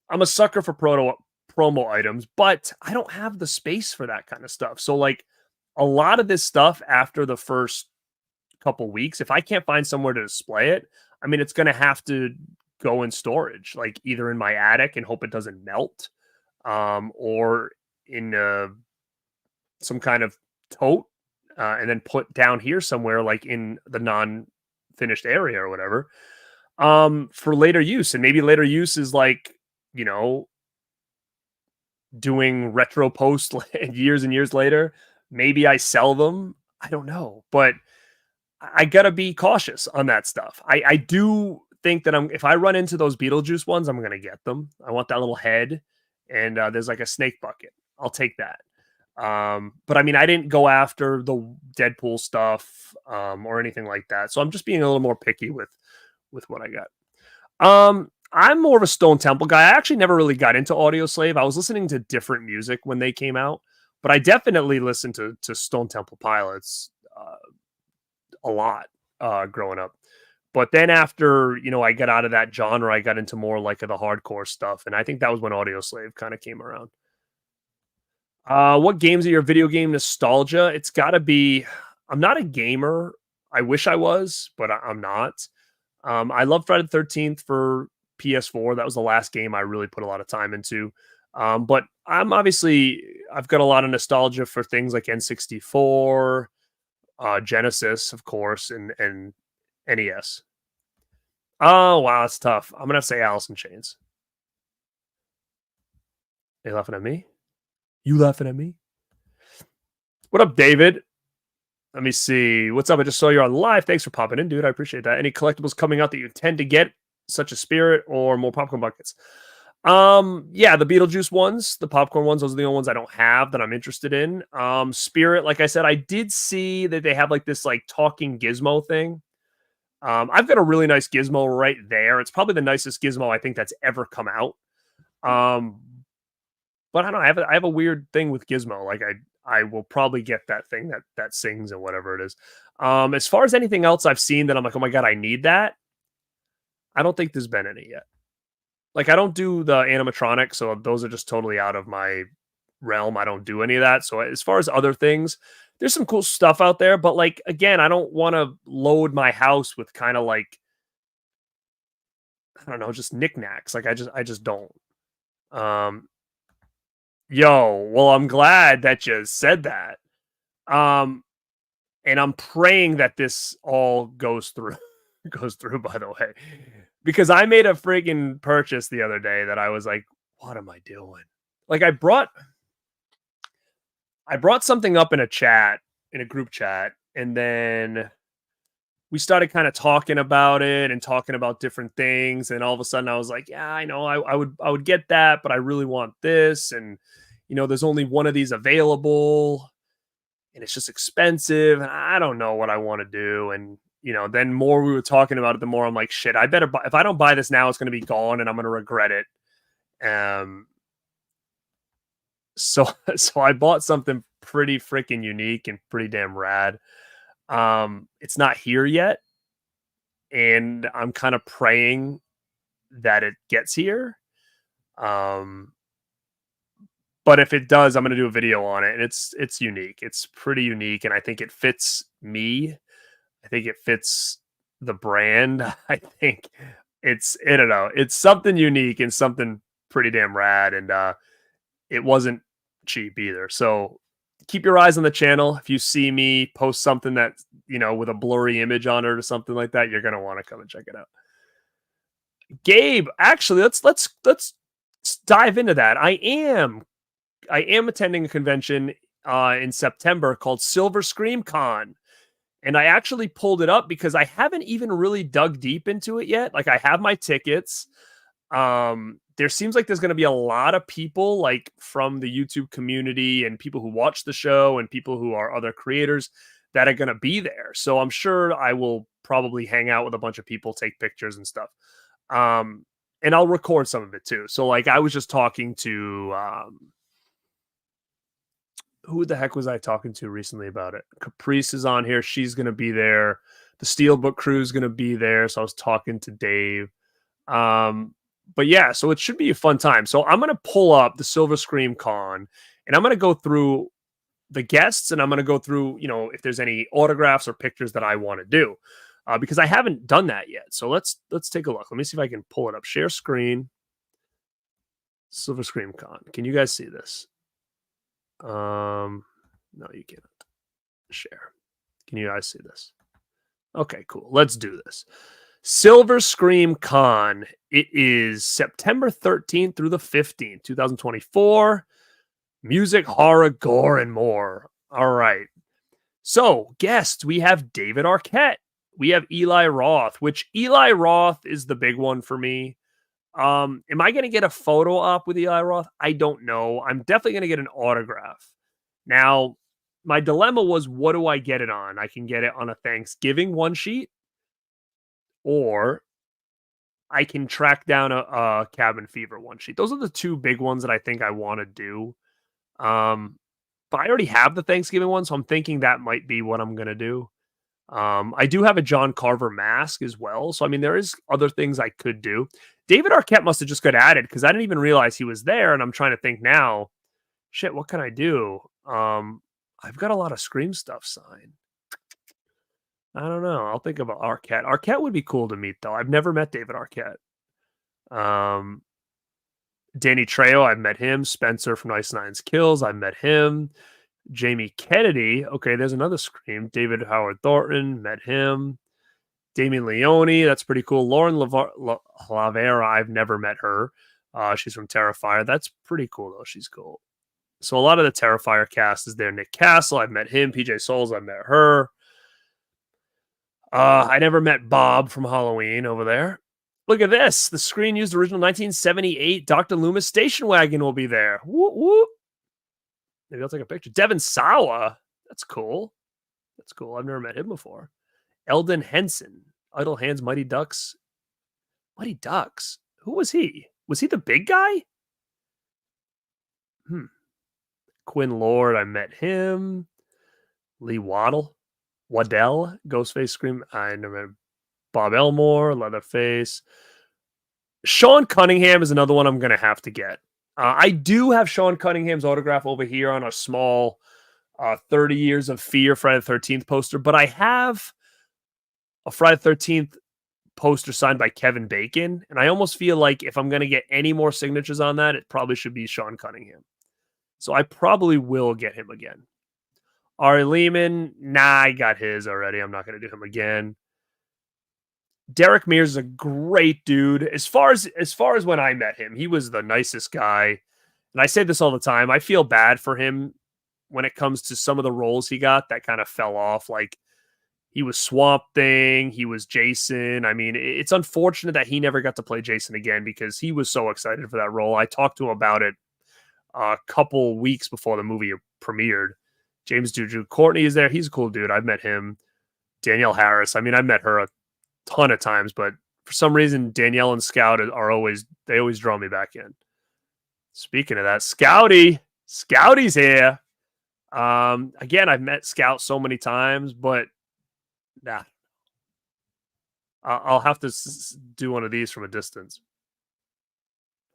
I'm a sucker for promo items, but I don't have the space for that kind of stuff. So, like, a lot of this stuff after the first couple weeks, if I can't find somewhere to display it, I mean, it's going to have to go in storage, like either in my attic and hope it doesn't melt, or in some kind of tote, and then put down here somewhere, like in the non-finished area or whatever, for later use. And maybe later use is like, doing retro posts years and years later. Maybe I sell them. I don't know, but I gotta be cautious on that stuff. I do think that if I run into those Beetlejuice ones, I'm gonna get them. I want that little head, and there's like a snake bucket. I'll take that. But I mean, I didn't go after the Deadpool stuff or anything like that. So I'm just being a little more picky with what I got. I'm more of a Stone Temple guy. I actually never really got into Audio Slave. I was listening to different music when they came out, but I definitely listened to Stone Temple Pilots a lot growing up. But then after, I got out of that genre, I got into more like the hardcore stuff. And I think that was when Audio Slave kind of came around. What games are your video game nostalgia? It's got to be. I'm not a gamer. I wish I was, but I'm not. I love Friday the 13th for PS4. That was the last game I really put a lot of time into. But I've got a lot of nostalgia for things like N64, Genesis, of course, and NES. Oh, wow, that's tough. I'm going to have to say Alice in Chains. Are you laughing at me? You laughing at me? What up, David? Let me see. What's up? I just saw you on live. Thanks for popping in, dude. I appreciate that. Any collectibles coming out that you tend to get, such as Spirit or more popcorn buckets? Yeah, the Beetlejuice ones, the popcorn ones, those are the only ones I don't have that I'm interested in. Spirit, like I said, I did see that they have like this like talking gizmo thing. I've got a really nice gizmo right there. It's probably the nicest gizmo I think that's ever come out. But I don't know. I have a weird thing with Gizmo. Like I will probably get that thing that sings and whatever it is. As far as anything else I've seen that I'm like, oh my god, I need that. I don't think there's been any yet. Like I don't do the animatronics, so those are just totally out of my realm. I don't do any of that. So as far as other things, there's some cool stuff out there. But like again, I don't want to load my house with kind of like I don't know, just knickknacks. Like I just don't. Yo, well, I'm glad that you said that. And I'm praying that this all goes through, by the way, because I made a freaking purchase the other day that I was like, what am I doing? Like I brought something up in a group chat, and then we started kind of talking about it and talking about different things. And all of a sudden I was like, yeah, I know I would get that, but I really want this. And, there's only one of these available and it's just expensive. And I don't know what I want to do. And, then more we were talking about it, the more I'm like, shit, I better buy, if I don't buy this now, it's going to be gone and I'm going to regret it. So I bought something pretty freaking unique and pretty damn rad. It's not here yet, and I'm kind of praying that it gets here. But if it does, I'm going to do a video on it, and it's unique. It's pretty unique, and I think it fits me. I think it fits the brand. I think I don't know. It's something unique and something pretty damn rad, and it wasn't cheap either. So keep your eyes on the channel. If you see me post something that, with a blurry image on it or something like that, you're going to want to come and check it out. Gabe, actually, let's dive into that. I am attending a convention in September called Silver Scream Con. And I actually pulled it up because I haven't even really dug deep into it yet. Like I have my tickets. There seems like there's going to be a lot of people like from the YouTube community and people who watch the show and people who are other creators that are going to be there. So I'm sure I will probably hang out with a bunch of people, take pictures and stuff. And I'll record some of it too. So like I was just talking to, who the heck was I talking to recently about it? Caprice is on here. She's going to be there. The Steelbook crew is going to be there. So I was talking to Dave. But yeah, so it should be a fun time. So I'm going to pull up the Silver Scream Con and I'm going to go through the guests and I'm going to go through, if there's any autographs or pictures that I want to do, because I haven't done that yet. So let's take a look. Let me see if I can pull it up. Share screen. Silver Scream Con. Can you guys see this? No, you can't share. Can you guys see this? Okay, cool. Let's do this. Silver Scream Con. It is September 13th through the 15th, 2024. Music, horror, gore, and more. All right. So, guests, we have David Arquette. We have Eli Roth, which Eli Roth is the big one for me. Am I gonna get a photo op with Eli Roth? I don't know. I'm definitely gonna get an autograph. Now, my dilemma was, what do I get it on? I can get it on a Thanksgiving one sheet, or I can track down a Cabin Fever one sheet. Those are the two big ones that I think I want to do. Um, but I already have the Thanksgiving one, so I'm thinking that might be what I'm gonna do. I do have a John Carver mask as well. So I mean, there is other things I could do. David Arquette must have just got added because I didn't even realize he was there. And I'm trying to think now, shit, what can I do? I've got a lot of Scream stuff signed. I don't know. I'll think about Arquette. Arquette would be cool to meet though. I've never met David Arquette. Um, Danny Trejo, I've met him. Spencer from Ice Nine's Kills, I've met him. Jamie Kennedy, okay, there's another Scream. David Howard Thornton, met him. Damien Leone, that's pretty cool. Lauren Lavera, I've never met her. She's from Terrifier. That's pretty cool, though. She's cool. So a lot of the Terrifier cast is there. Nick Castle, I've met him. PJ Souls, I've met her. I never met Bob from Halloween over there. Look at this. The Screen used original 1978 Dr. Loomis station wagon will be there. Whoop, whoop. Maybe I'll take a picture. Devin Sawa. That's cool. That's cool. I've never met him before. Eldon Henson. Idle Hands, Mighty Ducks. Mighty Ducks? Who was he? Was he the big guy? Quinn Lord. I met him. Lee Waddle. Ghostface Scream. I never met Bob Elmore. Leatherface. Sean Cunningham is another one I'm going to have to get. I do have Sean Cunningham's autograph over here on a small 30 Years of Fear Friday the 13th poster, but I have a Friday the 13th poster signed by Kevin Bacon, and I almost feel like if I'm going to get any more signatures on that, it probably should be Sean Cunningham. So I probably will get him again. Ari Lehman, nah, I got his already. I'm not going to do him again. Derek Mears is a great dude. As far as when I met him, he was the nicest guy. And I say this all the time. I feel bad for him when it comes to some of the roles he got that kind of fell off. Like he was Swamp Thing, he was Jason. I mean, it's unfortunate that he never got to play Jason again because he was so excited for that role. I talked to him about it a couple weeks before the movie premiered. James Juju Courtney is there. He's a cool dude. I've met him. Danielle Harris. I mean, I met her a ton of times, but for some reason, Danielle and Scout always draw me back in. Speaking of that, Scouty's here. Again, I've met Scout so many times, but nah, I'll have to do one of these from a distance,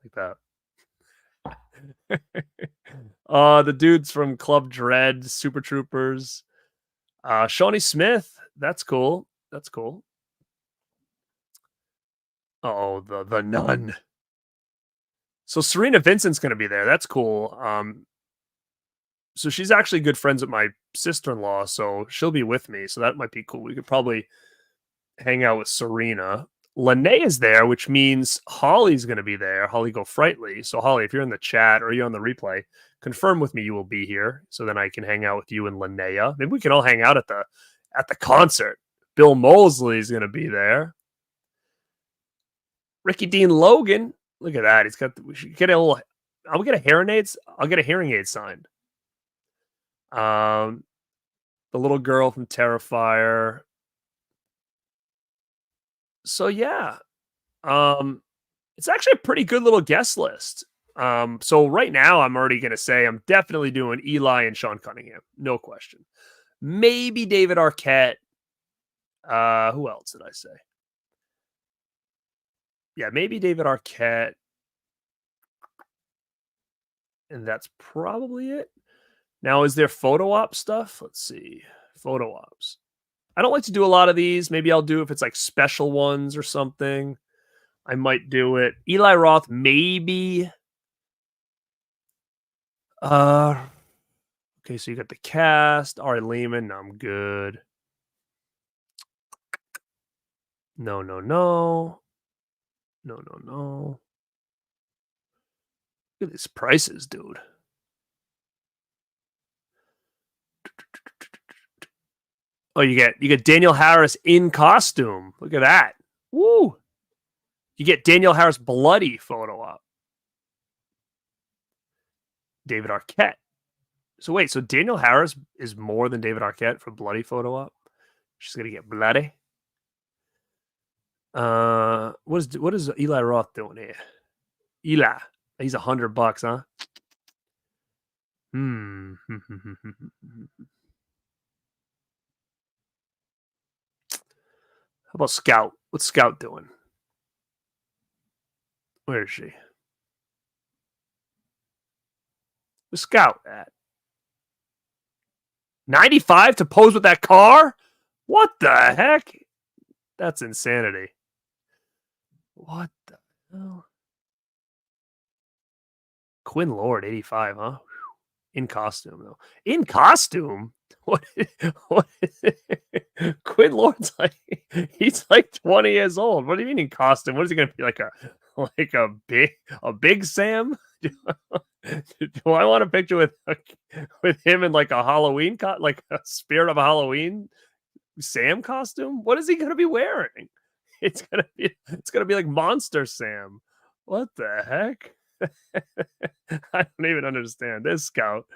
like that. The dudes from Club Dread, Super Troopers, Shawnee Smith. That's cool. That's cool. Oh, the nun. So Serena Vincent's going to be there. That's cool. So she's actually good friends with my sister-in-law, so she'll be with me. So that might be cool. We could probably hang out with Serena. Lene is there, which means Holly's going to be there. Holly Go Frightly. So Holly, if you're in the chat or you're on the replay, confirm with me you will be here, so then I can hang out with you and Linnea. Maybe we can all hang out at the concert. Bill Mosley is going to be there. Ricky Dean Logan. Look at that. We should get a little. I'll get a hearing aids. I'll get a hearing aid signed. The little girl from Terrifier. So yeah, it's actually a pretty good little guest list. So right now I'm already gonna say I'm definitely doing Eli and Sean Cunningham, no question. Maybe David Arquette. Who else did I say? Yeah, maybe David Arquette. And that's probably it. Now, is there photo op stuff? Let's see. Photo ops. I don't like to do a lot of these. Maybe I'll do if it's like special ones or something. I might do it. Eli Roth, maybe. Okay, so you got the cast. Ari Lehman, no, I'm good. No. Look at these prices, dude. Oh, you get Daniel Harris in costume. Look at that. Woo! You get Daniel Harris bloody photo op. David Arquette. So wait, so Daniel Harris is more than David Arquette for bloody photo op? She's gonna get bloody. What is Eli Roth doing here? Eli, he's $100, huh? How about Scout? What's Scout doing? Where is she? Where's Scout at? 95 to pose with that car? What the heck? That's insanity. What the hell? Quinn Lord, 85, huh? In costume, though. In costume? What? Quinn Lord's he's like 20 years old. What do you mean in costume? What is he going to be like a big Sam? Do I want a picture with him in like a Halloween like a Spirit of a Halloween Sam costume? What is he going to be wearing? It's gonna be like Monster Sam. What the heck? I don't even understand this Scout.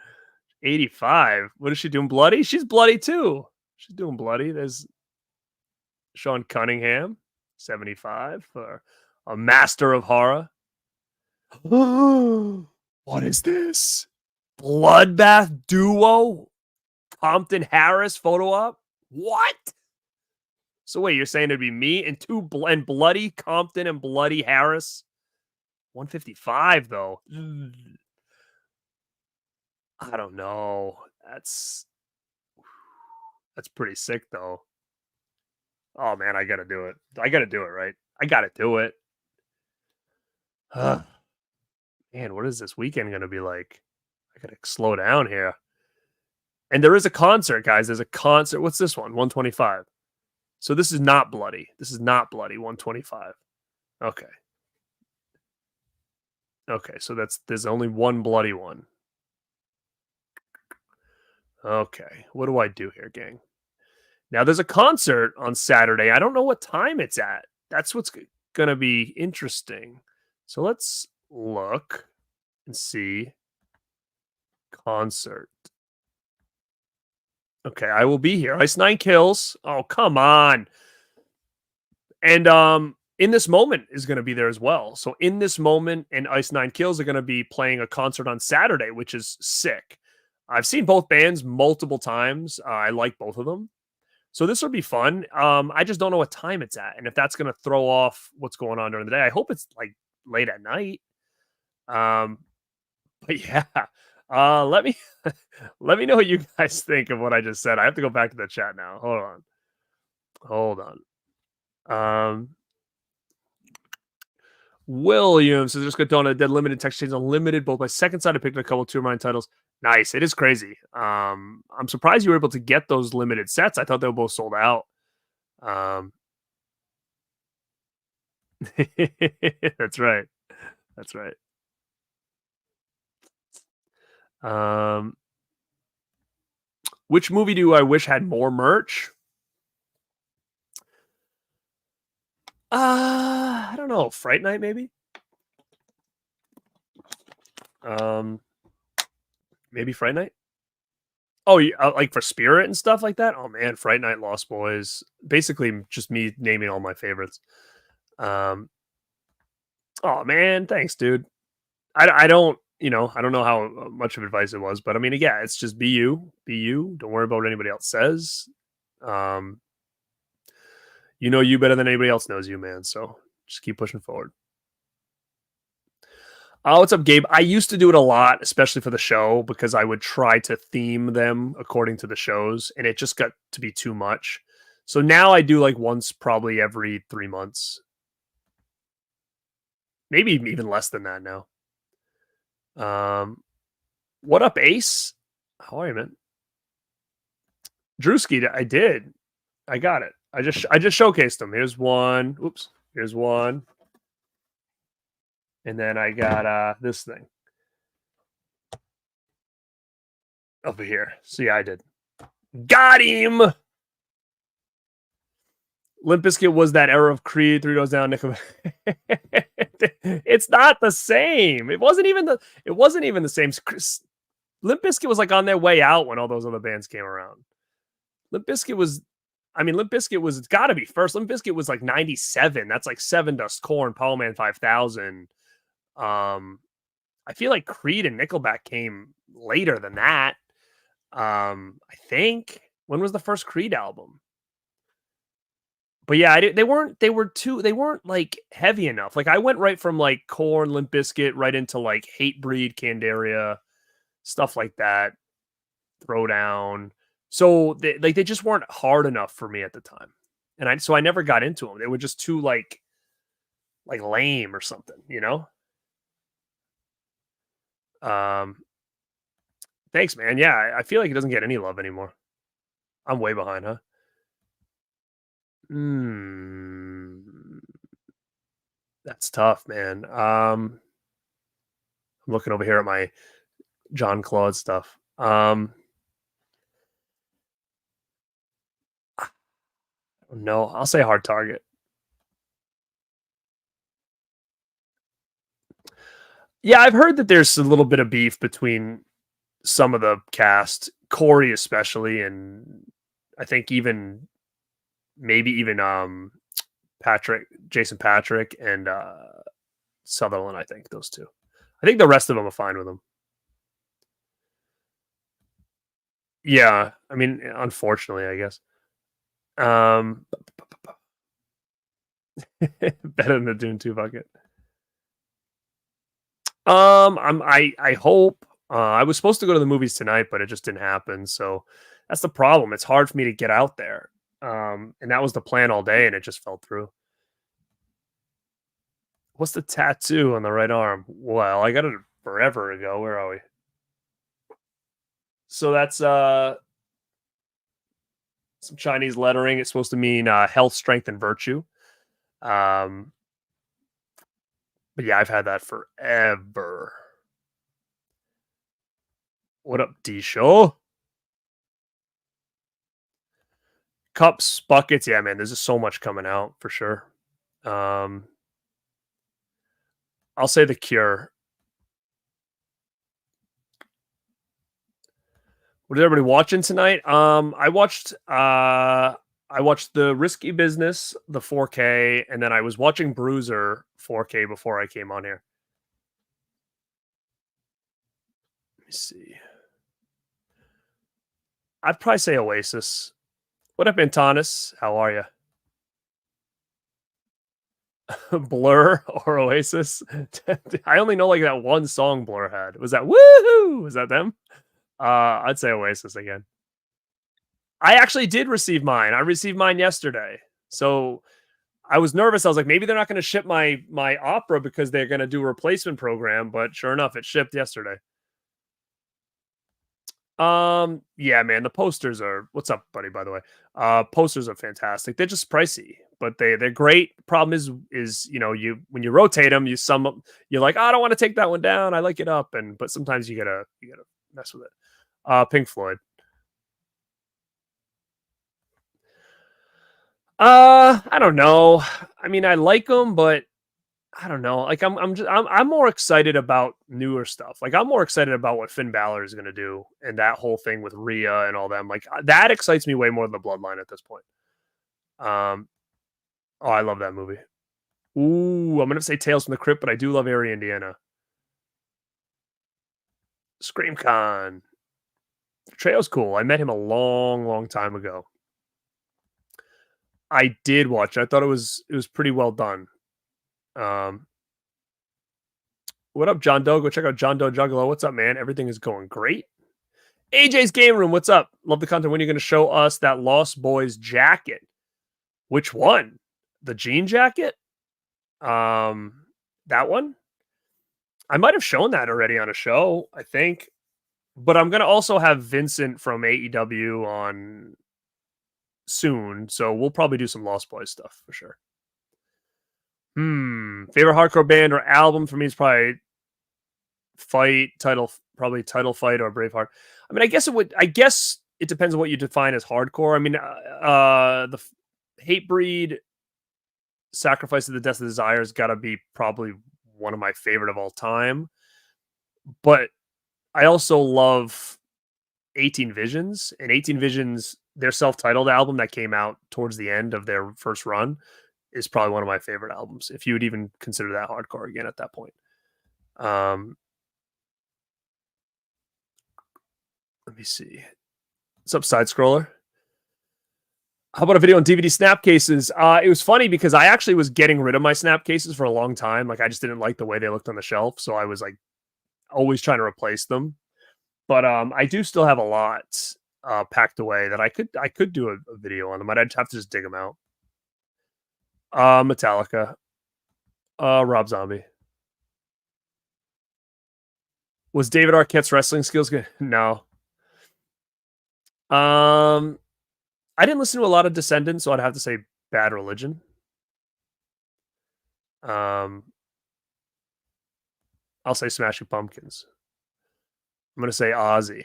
85. What is she doing? Bloody? She's bloody too. She's doing bloody. There's Sean Cunningham, 75 for a master of horror. What is this? Bloodbath duo? Compton Harris photo op? What? So wait, you're saying it'd be me and and bloody Compton and bloody Harris? 155 though. I don't know. That's pretty sick though. Oh man, I gotta do it. I gotta do it, right? I gotta do it. Man, what is this weekend gonna be like? I gotta slow down here. And there is a concert, guys. There's a concert. What's this one? 125. So this is not bloody. This is not bloody. 125. Okay. Okay, so there's only one bloody one. Okay, what do I do here, gang? Now there's a concert on Saturday. I don't know what time it's at. That's what's gonna be interesting. So let's look and see. Concert. Okay, I will be here. Ice 9 Kills. Oh, come on. And In This Moment is going to be there as well. So In This Moment and Ice 9 Kills are going to be playing a concert on Saturday, which is sick. I've seen both bands multiple times. I like both of them. So this will be fun. I just don't know what time it's at and if that's going to throw off what's going on during the day. I hope it's like late at night. But yeah, let me know what you guys think of what I just said. I have to go back to the chat now. Hold on. Williams has just got done a dead limited text change unlimited, both by second side. I picked a couple 2 of mine titles. Nice. It is crazy. I'm surprised you were able to get those limited sets. I thought they were both sold out. That's right. That's right. Which movie do I wish had more merch? I don't know. Fright Night, maybe. Maybe Fright Night. Oh, like for Spirit and stuff like that. Oh man, Fright Night, Lost Boys. Basically, just me naming all my favorites. Oh man, thanks, dude. I don't, I don't know how much of advice it was, but I mean, yeah, it's just be you. Don't worry about what anybody else says. You know you better than anybody else knows you, man. So just keep pushing forward. What's up, Gabe? I used to do it a lot, especially for the show, because I would try to theme them according to the shows, and it just got to be too much. So now I do like once probably every 3 months. Maybe even less than that now. What up, Ace? How are you, man? Drewski, I did. I got it. I just showcased them. Here's one. Oops. Here's one. And then I got this thing over here. So yeah, I did. Got him. Limp Bizkit was that era of Creed, Three Doors Down, Nickelback. It's not the same. It wasn't even the same. Limp Bizkit was like on their way out when all those other bands came around. Limp Bizkit was, Limp Bizkit was, it's got to be first. Limp Bizkit was like 97. That's like Seven Dust, Korn, Power Man 5000. I feel like Creed and Nickelback came later than that. I think. When was the first Creed album? But yeah, they weren't like heavy enough. Like I went right from like Korn, Limp Bizkit right into like Hatebreed, Candaria, stuff like that. Throwdown. So they just weren't hard enough for me at the time. And I never got into them. They were just too like lame or something, you know? Thanks, man. Yeah, I feel like it doesn't get any love anymore. I'm way behind, huh? That's tough, man. I'm looking over here at my John Claude stuff. No, I'll say Hard Target. Yeah, I've heard that there's a little bit of beef between some of the cast, Corey especially, and I think maybe even Jason Patrick and Sutherland. I think those two. I think the rest of them are fine with them. Yeah, unfortunately, I guess. Better than the Dune 2 bucket. I hope. I was supposed to go to the movies tonight, but it just didn't happen. So that's the problem. It's hard for me to get out there. And that was the plan all day, and it just fell through. What's the tattoo on the right arm? Well, I got it forever ago. Where are we? So that's some Chinese lettering. It's supposed to mean health, strength, and virtue. But yeah, I've had that forever. What up, D Show? Cups, buckets. Yeah, man, there's just so much coming out for sure. I'll say The Cure. What is everybody watching tonight? I watched The Risky Business, the 4K, and then I was watching Bruiser 4K before I came on here. Let me see. I'd probably say Oasis. What up, Antonis? How are you? Blur or Oasis? I only know like that one song Blur had. Was that Woohoo? Was that them? I'd say Oasis again. I actually did receive mine. I received mine yesterday. So I was nervous. I was like, maybe they're not going to ship my Opera because they're going to do a replacement program. But sure enough, it shipped yesterday. Yeah, man, the posters are. What's up, buddy? By the way, posters are fantastic. They're just pricey, but they're great. Problem is when you rotate them, you're like, oh, I don't want to take that one down. I like it up, but sometimes you gotta mess with it. Pink Floyd. I don't know. I like them, but I don't know. Like I'm more excited about newer stuff. Like I'm more excited about what Finn Balor is going to do and that whole thing with Rhea and all them. Like that excites me way more than the Bloodline at this point. Oh, I love that movie. Ooh, I'm going to say Tales from the Crypt, but I do love Area Indiana. ScreamCon. Trejo's cool. I met him a long, long time ago. I did watch it. I thought it was pretty well done. What up, John Doe? Go check out John Doe Juggalo. What's up, man? Everything is going great. AJ's Game Room. What's up? Love the content. When are you going to show us that Lost Boys jacket? Which one? The jean jacket? That one? I might have shown that already on a show, I think. But I'm going to also have Vincent from AEW on soon. So we'll probably do some Lost Boys stuff for sure. Favorite hardcore band or album for me is probably Title Fight or Braveheart. I guess it depends on what you define as hardcore. The Hatebreed, Sacrifice of the Death of Desire has got to be probably one of my favorite of all time. But I also love 18 Visions, and 18 Visions, their self-titled album that came out towards the end of their first run, is probably one of my favorite albums, if you would even consider that hardcore again at that point. Let me see. What's up, Side Scroller? How about a video on DVD snap cases? It was funny because I actually was getting rid of my snap cases for a long time. Like, I just didn't like the way they looked on the shelf, so I was like always trying to replace them. But I do still have a lot packed away that I could do a video on them. I'd have to just dig them out. Metallica. Rob Zombie. Was David Arquette's wrestling skills good? No. I didn't listen to a lot of Descendants, so I'd have to say Bad Religion. I'll say Smashing Pumpkins. I'm gonna say Ozzy.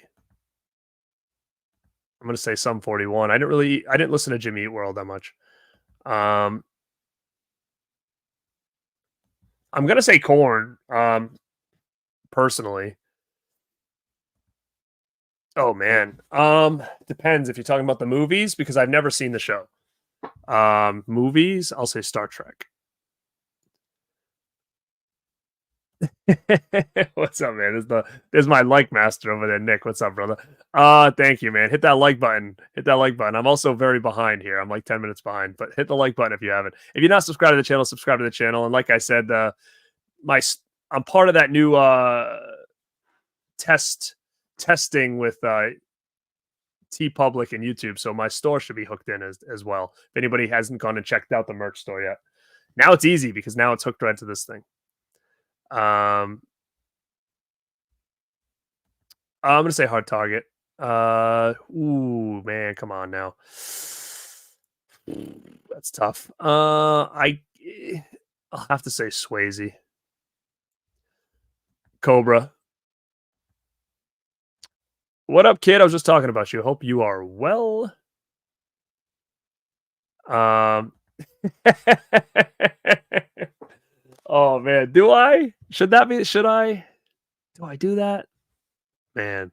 I'm gonna say Sum 41. I didn't listen to Jimmy Eat World that much. I'm gonna say Korn. Personally. Oh man. Depends if you're talking about the movies, because I've never seen the show. Movies, I'll say Star Trek. What's up, man? There's my like master over there, Nick. What's up, brother? Thank you, man. Hit that like button. Hit that like button. I'm also very behind here. I'm like 10 minutes behind, but hit the like button if you haven't. If you're not subscribed to the channel, subscribe to the channel. And like I said, I'm part of that new testing with TeePublic and YouTube, so my store should be hooked in as well. If anybody hasn't gone and checked out the merch store yet, now it's easy because now it's hooked right to this thing. I'm gonna say Hard Target. Ooh, man, come on now. That's tough. I'll have to say Swayze. Cobra. What up, kid? I was just talking about you. Hope you are well. Oh man, do I? Should I? Do I do that? Man.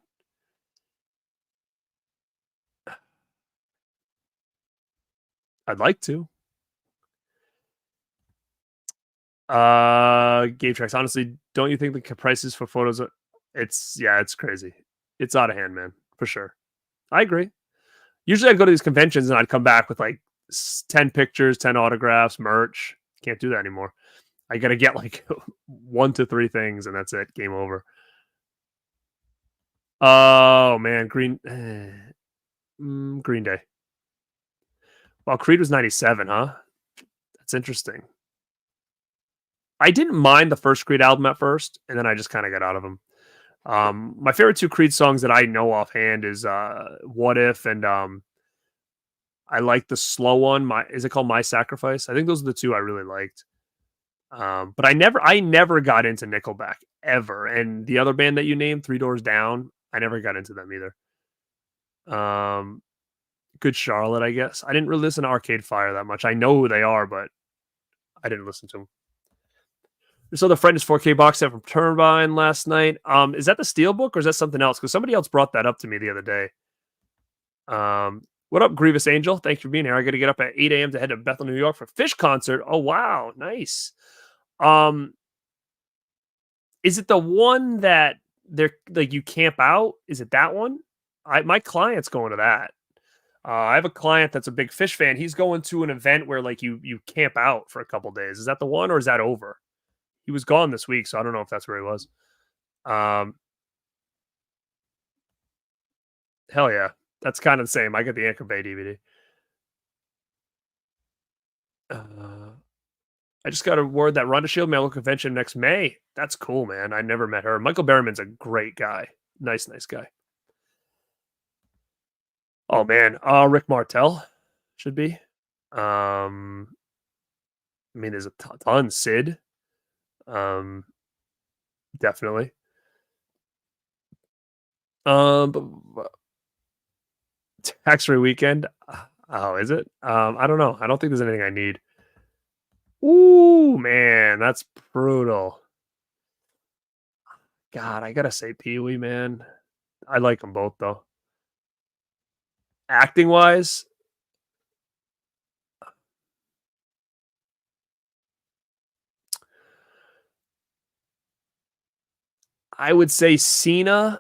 I'd like to. Game Tracks. Honestly, don't you think the prices for photos it's crazy. It's out of hand, man, for sure. I agree. Usually I'd go to these conventions and I'd come back with like 10 pictures, 10 autographs, merch. Can't do that anymore. I got to get like 1 to 3 things and that's it. Game over. Oh man, Green Day. Well, Creed was 97, huh? That's interesting. I didn't mind the first Creed album at first, and then I just kind of got out of them. My favorite 2 Creed songs that I know offhand is What If, and I like the slow one. Is it called My Sacrifice? I think those are the 2 I really liked. But I never got into Nickelback ever. And the other band that you named, Three Doors Down, I never got into them either. Good Charlotte, I guess. I didn't really listen to Arcade Fire that much. I know who they are, but I didn't listen to them. This other friend is 4K box set from Turbine last night. Is that the Steelbook or is that something else? Because somebody else brought that up to me the other day. What up, Grievous Angel? Thanks for being here. I got to get up at 8 a.m. to head to Bethel, New York for Fish concert. Oh, wow. Nice. Is it the one that they're like you camp out? Is it that one? My client's going to that. I have a client that's a big Fish fan. He's going to an event where like you camp out for a couple days. Is that the one or is that over? He was gone this week, so I don't know if that's where he was. Hell yeah. That's kind of the same. I got the Anchor Bay DVD. I just got a word that Rhonda Shield Mail convention next May. That's cool, man. I never met her. Michael Berryman's a great guy. Nice guy. Oh man, Rick Martel should be. I mean, there's a ton. Sid, definitely. Tax-free weekend. Oh, is it? I don't know. I don't think there's anything I need. Ooh, man, that's brutal. God, I gotta say Pee Wee, man. I like them both though. Acting wise, I would say Cena,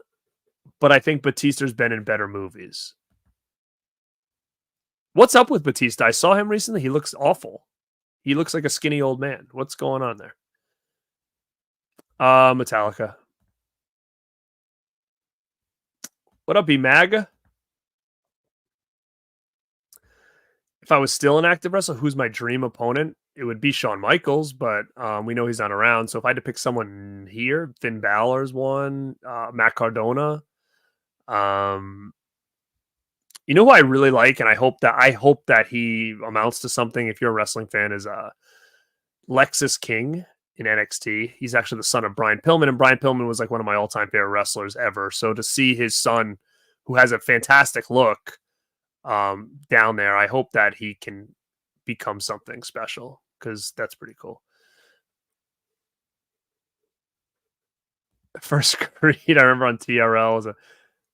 but I think Batista's been in better movies. What's up with Batista? I saw him recently. He looks awful. He looks like a skinny old man. What's going on there? Metallica. What up, B Mag? If I was still an active wrestler, who's my dream opponent? It would be Shawn Michaels, but we know he's not around. So if I had to pick someone here, Finn Balor's one, Matt Cardona. Um, you know who I really like, and I hope that he amounts to something. If you're a wrestling fan, is Lexus King in NXT. He's actually the son of Brian Pillman, and Brian Pillman was like one of my all-time favorite wrestlers ever. So to see his son, who has a fantastic look, down there, I hope that he can become something special because that's pretty cool. First Creed, I remember on TRL was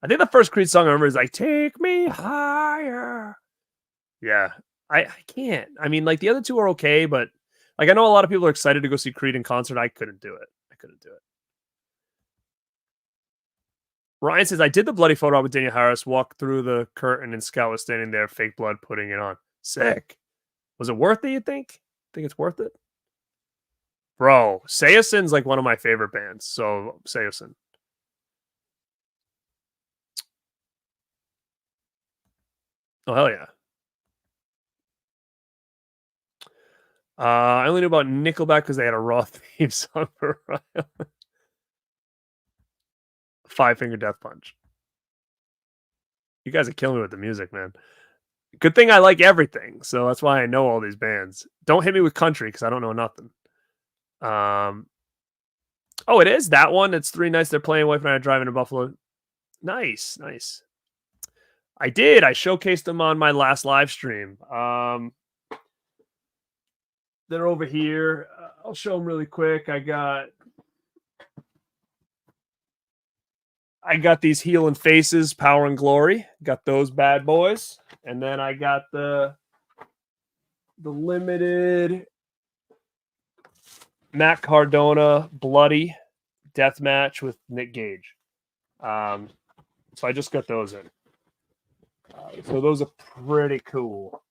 I think the first Creed song I remember is like "Take Me Higher." Yeah, I can't. I mean, like the other two are okay, but like I know a lot of people are excited to go see Creed in concert. I couldn't do it. I couldn't do it. Ryan says I did the bloody photo op with Daniel Harris. Walked through the curtain and Scout was standing there, fake blood, putting it on. Sick. Was it worth it? You think? Think it's worth it? Bro, Seosin's like one of my favorite bands. So Seosin. Oh hell yeah. I only knew about Nickelback because they had a Raw theme song for a while. Five Finger Death Punch. You guys are killing me with the music, man. Good thing I like everything, so that's why I know all these bands. Don't hit me with country because I don't know nothing. Um, oh, it is that one. It's 3 nights they're playing. Wife and I are driving to Buffalo. Nice, nice. I did. I showcased them on my last live stream. They're over here. I'll show them really quick. I got these Healing Faces, Power and Glory. Got those bad boys, and then I got the limited Matt Cardona Bloody Death Match with Nick Gage. So I just got those in. So those are pretty cool.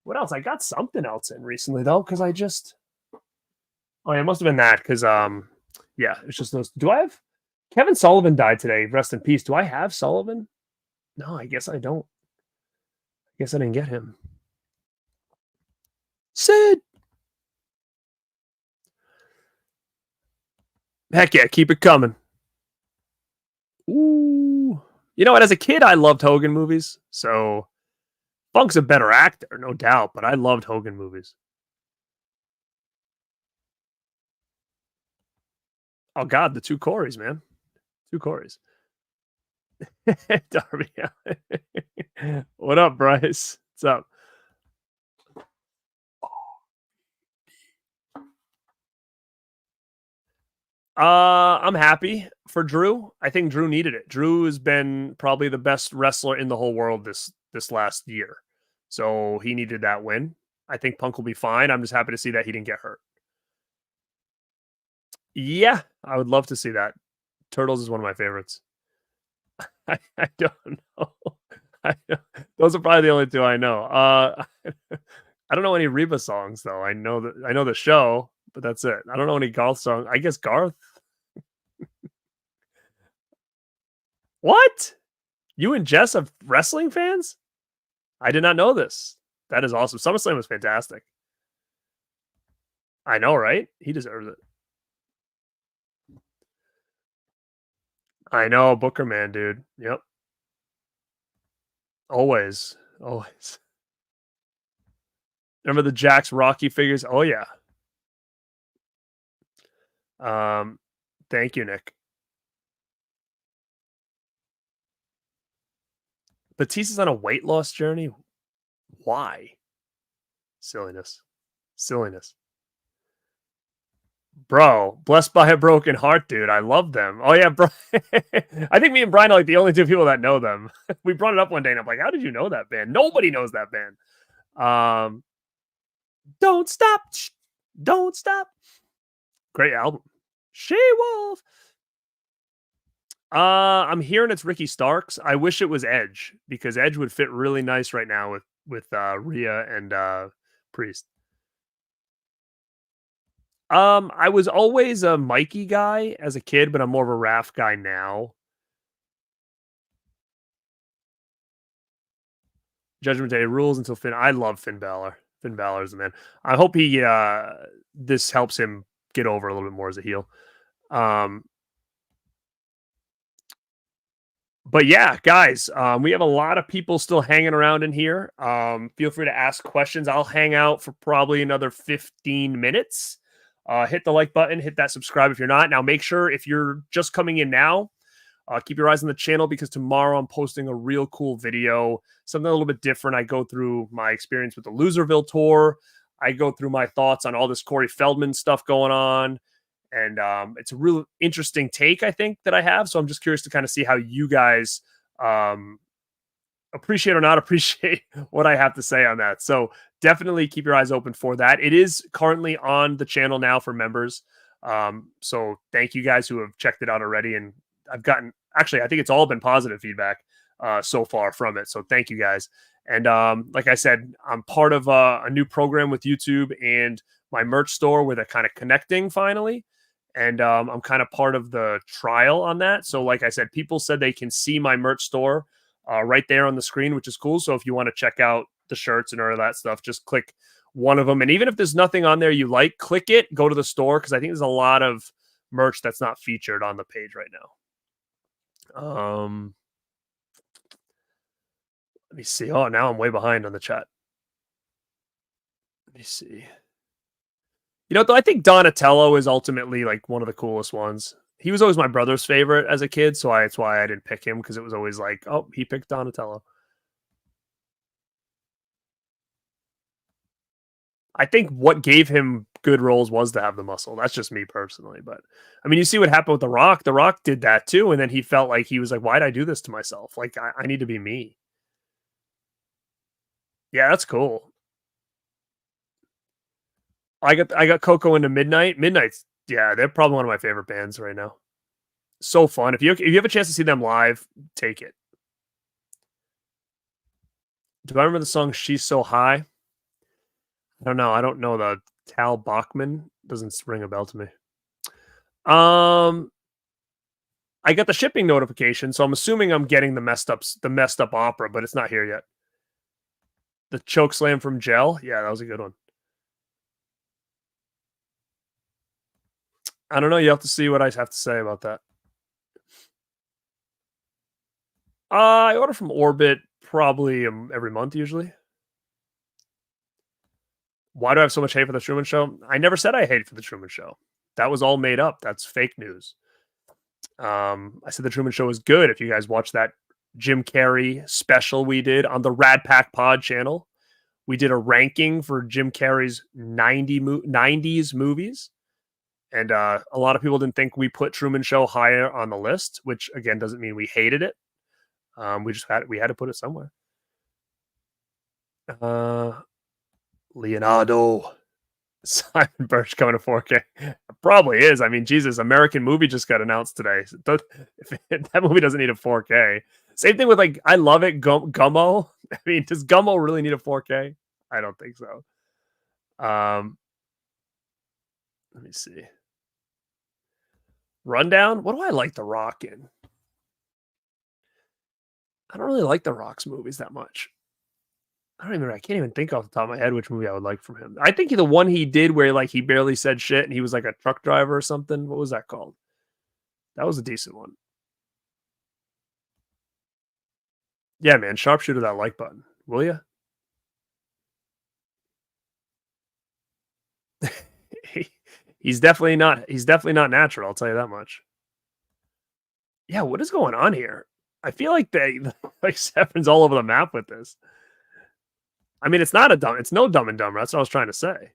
What else? I got something else in recently though, because I just. Oh yeah, it must have been that because yeah, it's just those. Do I have Kevin Sullivan died today? Rest in peace. Do I have Sullivan? No, I guess I don't. I guess I didn't get him. Sid. Heck yeah, keep it coming. Ooh. You know what? As a kid, I loved Hogan movies. So Funk's a better actor, no doubt, but I loved Hogan movies. Oh God, the two Corys, man. Two Corys. Darby Allin. What up, Bryce? What's up? I'm happy for Drew. I think Drew needed it. Drew has been probably the best wrestler in the whole world this last year. So he needed that win. I think Punk will be fine. I'm just happy to see that he didn't get hurt. Yeah, I would love to see that. Turtles is one of my favorites. I don't know. Those are probably the only two I know. I don't know any Reba songs though. I know the show, but that's it. I don't know any Garth songs. I guess Garth. What? You and Jess are wrestling fans? I did not know this. That is awesome. SummerSlam was fantastic. I know, right? He deserves it. I know, Booker man, dude. Yep. Always. Always. Remember the Jax Rocky figures? Oh yeah. Thank you, Nick. Batista's on a weight loss journey. Why? Silliness. Silliness. Bro, blessed by a broken heart, dude. I love them. Oh yeah, bro. I think me and Brian are like the only two people that know them. We brought it up one day, and I'm like, "How did you know that band?" Nobody knows that band. Don't stop, don't stop. Great album. She Wolf. I'm hearing it's Ricky Starks. I wish it was Edge because Edge would fit really nice right now with Rhea and Priest. I was always a Mikey guy as a kid, but I'm more of a Raph guy now. Judgment Day rules until Finn. I love Finn Balor. Finn Balor's the man. I hope he this helps him get over a little bit more as a heel. But yeah, guys, we have a lot of people still hanging around in here. Feel free to ask questions. I'll hang out for probably another 15 minutes. Hit the like button, hit that subscribe if you're not. Now, make sure if you're just coming in now, keep your eyes on the channel because tomorrow I'm posting a real cool video, something a little bit different. I go through my experience with the Loserville tour. I go through my thoughts on all this Corey Feldman stuff going on. And it's a real interesting take, I think, that I have. So I'm just curious to kind of see how you guys appreciate or not appreciate what I have to say on that. So definitely keep your eyes open for that. It is currently on the channel now for members. So thank you guys who have checked it out already. And I've gotten, actually, I think it's all been positive feedback so far from it. So thank you guys. And like I said, I'm part of a new program with YouTube and my merch store where they're kind of connecting finally. And I'm kind of part of the trial on that. So like I said, people said they can see my merch store right there on the screen, which is cool. So if you want to check out the shirts and all of that stuff, just click one of them. And even if there's nothing on there you like, click it, go to the store. Cause I think there's a lot of merch that's not featured on the page right now. Let me see. Oh, now I'm way behind on the chat. Let me see. You know, though, I think Donatello is ultimately like one of the coolest ones. He was always my brother's favorite as a kid, so that's why I didn't pick him because it was always like, oh, he picked Donatello. I think what gave him good roles was to have the muscle. That's just me personally, but I mean, you see what happened with The Rock. The Rock did that too, and then he felt like he was like, "Why'd I do this to myself? Like, I need to be me." Yeah, that's cool. I got Coco into Midnight. Midnight's yeah, they're probably one of my favorite bands right now. So fun. If you have a chance to see them live, take it. Do I remember the song "She's So High"? I don't know. I don't know the Tal Bachman. Doesn't ring a bell to me. I got the shipping notification, so I'm assuming I'm getting the messed up opera, but it's not here yet. The choke slam from Gel. Yeah, that was a good one. I don't know. You have to see what I have to say about that. I order from Orbit probably every month usually. Why do I have so much hate for the Truman Show? I never said I hate for the Truman Show. That was all made up. That's fake news. I said the Truman Show is good. If you guys watch that Jim Carrey special we did on the Rad Pack Pod channel, we did a ranking for Jim Carrey's 90s movies. And a lot of people didn't think we put Truman Show higher on the list, which again doesn't mean we hated it. We had to put it somewhere. Leonardo. Simon Birch coming to 4K. Probably is. I mean, Jesus, American movie just got announced today. That movie doesn't need a 4K. Same thing with like, I love it. Gummo. I mean, does Gummo really need a 4K? I don't think so. Let me see. Rundown. What do I like The Rock in? I don't really like The Rock's movies that much. I can't even think off the top of my head which movie I would like from him. I think the one he did where like he barely said shit and he was like a truck driver or something. What was that called? That was a decent one. Yeah, man. Sharpshooter that like button. Will you? He's definitely not natural, I'll tell you that much. Yeah, what is going on here? I feel like Severin's all over the map with this. I mean, it's not a dumb. It's no Dumb and Dumber. That's what I was trying to say.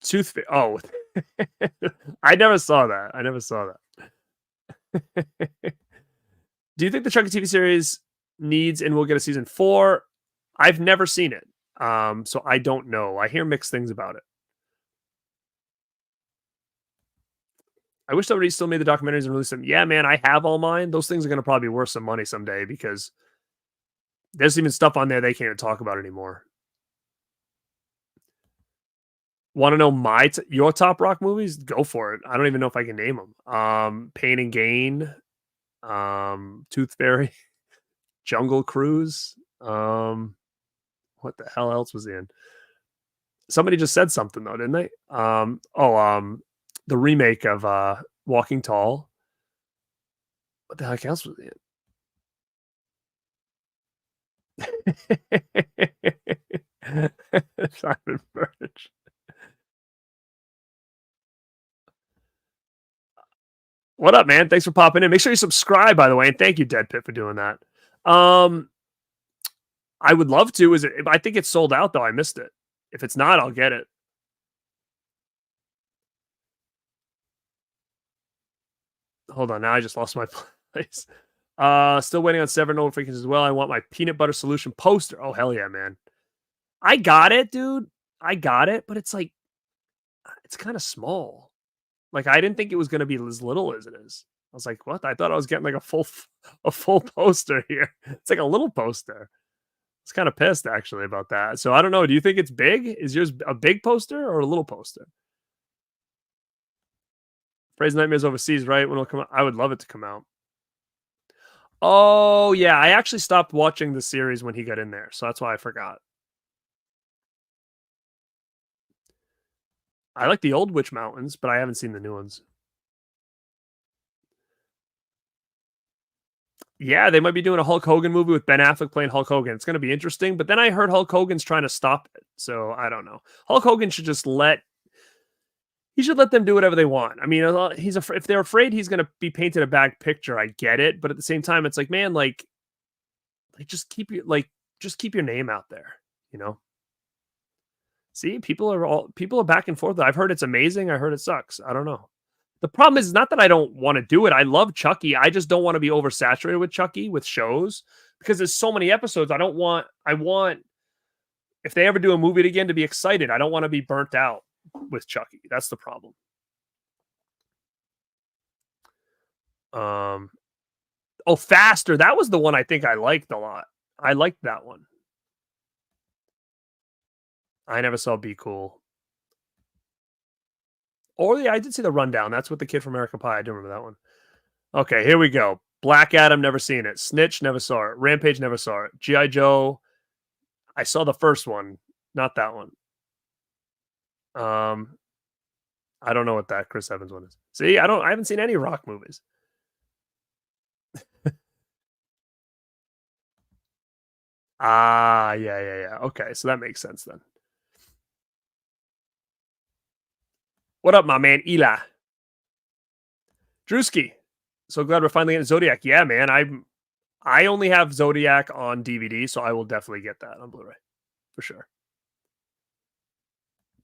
Tooth. Oh, I never saw that. I never saw that. Do you think the Chucky TV series needs and will get a season 4? I've never seen it, so I don't know. I hear mixed things about it. I wish somebody still made the documentaries and released them. Yeah, man, I have all mine. Those things are going to probably be worth some money someday because there's even stuff on there they can't even talk about anymore. Want to know your top rock movies? Go for it. I don't even know if I can name them. Pain and Gain, Tooth Fairy, Jungle Cruise. What the hell else was in? Somebody just said something though, didn't they? The remake of Walking Tall. What the heck else was in? Simon Birch. What up, man? Thanks for popping in. Make sure you subscribe, by the way, and thank you, Dead Pit, for doing that. I would love to. I think it's sold out though. I missed it. If it's not, I'll get it. Hold on, now I just lost my place. Still waiting on 7 notifications as well. I want my peanut butter solution poster. Oh hell yeah, man! I got it, dude. I got it, but it's like it's kind of small. Like I didn't think it was going to be as little as it is. I was like, what? I thought I was getting like a full poster here. It's like a little poster. I was kind of pissed actually about that. So I don't know. Do you think it's big? Is yours a big poster or a little poster? Phrase Nightmares Overseas, right? When it'll come out. I would love it to come out. Oh yeah, I actually stopped watching the series when he got in there, so that's why I forgot. I like the old Witch Mountains, but I haven't seen the new ones. Yeah, they might be doing a Hulk Hogan movie with Ben Affleck playing Hulk Hogan. It's going to be interesting, but then I heard Hulk Hogan's trying to stop it, so I don't know. Hulk Hogan should just let them do whatever they want. I mean, if they're afraid he's going to be painted a bad picture, I get it, but at the same time, it's like, man, like just keep your name out there, you know. See, people are back and forth. I've heard it's amazing. I heard it sucks. I don't know. The problem is not that I don't want to do it. I love Chucky. I just don't want to be oversaturated with Chucky with shows because there's so many episodes. I want if they ever do a movie again to be excited. I don't want to be burnt out with Chucky. That's the problem. Faster. That was the one I think I liked a lot. I liked that one. I never saw Be Cool. Or yeah, I did see the Rundown. That's with the kid from American Pie. I do remember that one. Okay, here we go. Black Adam, never seen it. Snitch, never saw it. Rampage, never saw it. G.I. Joe, I saw the first one, not that one. I don't know what that Chris Evans one is. See, I haven't seen any Rock movies. Yeah. Okay, so that makes sense then. What up, my man, Eli? Drewski. So glad we're finally getting Zodiac. Yeah, man. I only have Zodiac on DVD, so I will definitely get that on Blu-ray. For sure.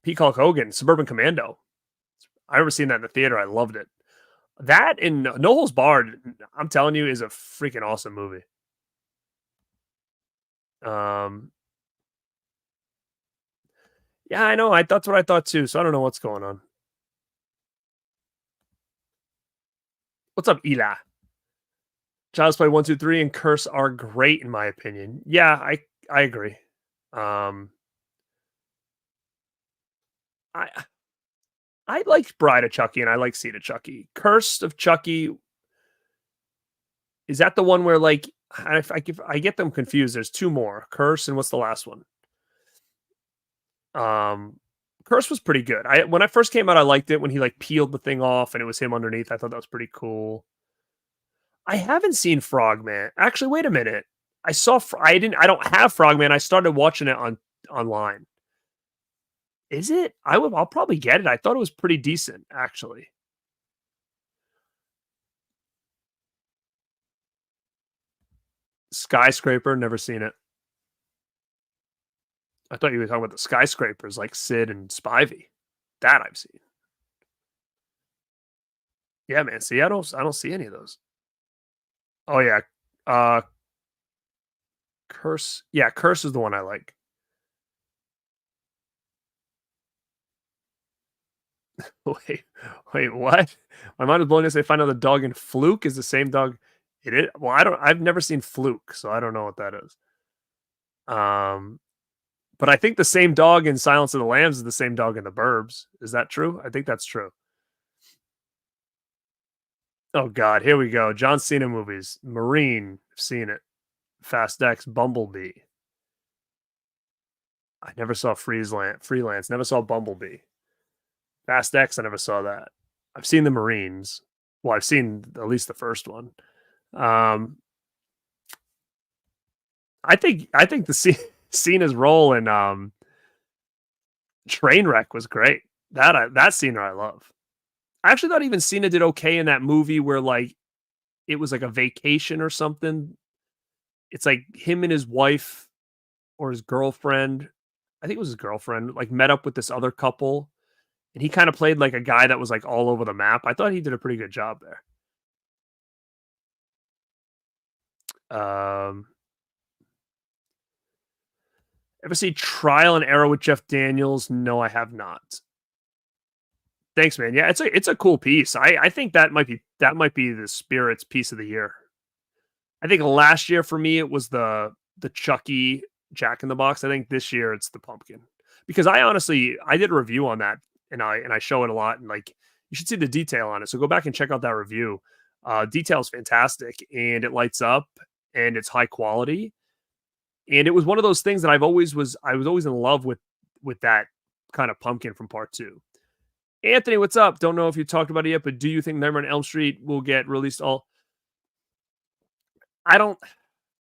Peak Hulk Hogan, Suburban Commando. I remember seeing that in the theater. I loved it. That and No Holds Barred, I'm telling you, is a freaking awesome movie. Yeah, I know. That's what I thought too. So I don't know what's going on. What's up, Eli? Child's Play 1, 2, 3 and Curse are great in my opinion. Yeah, I agree. I liked Bride of Chucky and I like Seed of Chucky. Curse of Chucky, is that the one where like I get them confused? There's two more. Curse and what's the last one? Curse was pretty good. When I first came out, I liked it when he like peeled the thing off and it was him underneath. I thought that was pretty cool. I haven't seen Frogman. Actually, wait a minute. I don't have Frogman. I started watching it online. Is it? I'll probably get it. I thought it was pretty decent, actually. Skyscraper, never seen it. I thought you were talking about the skyscrapers like Sid and Spivey. That I've seen. Yeah, man. See, I don't see any of those. Oh yeah. Uh Curse. Yeah, Curse is the one I like. Wait, wait, what? My mind is blown as they find out the dog in Fluke is the same dog. It is. Well, I've never seen Fluke, so I don't know what that is. Um, but I think the same dog in Silence of the Lambs is the same dog in The Burbs. Is that true? I think that's true. Oh God, here we go. John Cena movies. Marine, seen it. Fast X, Bumblebee. I never saw Freelance. Never saw Bumblebee. Fast X, I never saw that. I've seen the Marines. Well, I've seen at least the first one. Um, I think Cena's role in Trainwreck was great. That Cena I love. I actually thought even Cena did okay in that movie where like it was like a vacation or something. It's like him and his wife or his girlfriend. I think it was his girlfriend. Like met up with this other couple, and he kind of played like a guy that was like all over the map. I thought he did a pretty good job there. Um, Ever see Trial and Error with Jeff Daniels? No, I have not. Thanks, man. Yeah, it's a cool piece. I think that might be the Spirits piece of the year. I think last year for me it was the Chucky Jack in the Box. I think this year it's the pumpkin. Because I did a review on that and I show it a lot and like you should see the detail on it. So go back and check out that review. Detail is fantastic and it lights up and it's high quality. And it was one of those things that I was always in love with that kind of pumpkin from part 2. Anthony, what's up? Don't know if you talked about it yet, but do you think Nightmare on Elm Street will get released all? I don't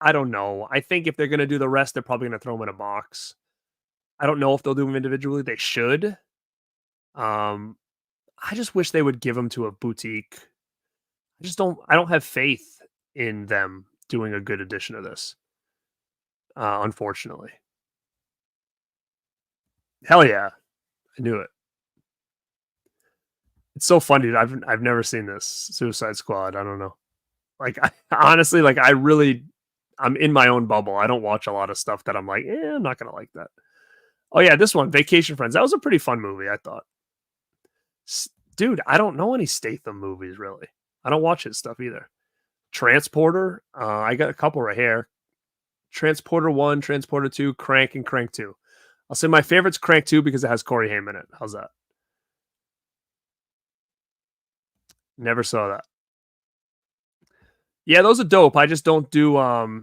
I don't know. I think if they're going to do the rest, they're probably going to throw them in a box. I don't know if they'll do them individually. They should. Um, I just wish they would give them to a boutique. I don't have faith in them doing a good edition of this. Unfortunately. Hell yeah. I knew it. It's so funny, dude. I've never seen this Suicide Squad. I don't know. Like honestly, like I'm in my own bubble. I don't watch a lot of stuff that I'm like, I'm not gonna like that. Oh yeah, this one, Vacation Friends. That was a pretty fun movie, I thought. Dude, I don't know any Statham movies really. I don't watch his stuff either. Transporter. I got a couple right here. Transporter 1, Transporter 2, Crank, and Crank 2. I'll say my favorite's Crank 2 because it has Corey Haim in it. How's that? Never saw that. Yeah, those are dope. I just don't do oh,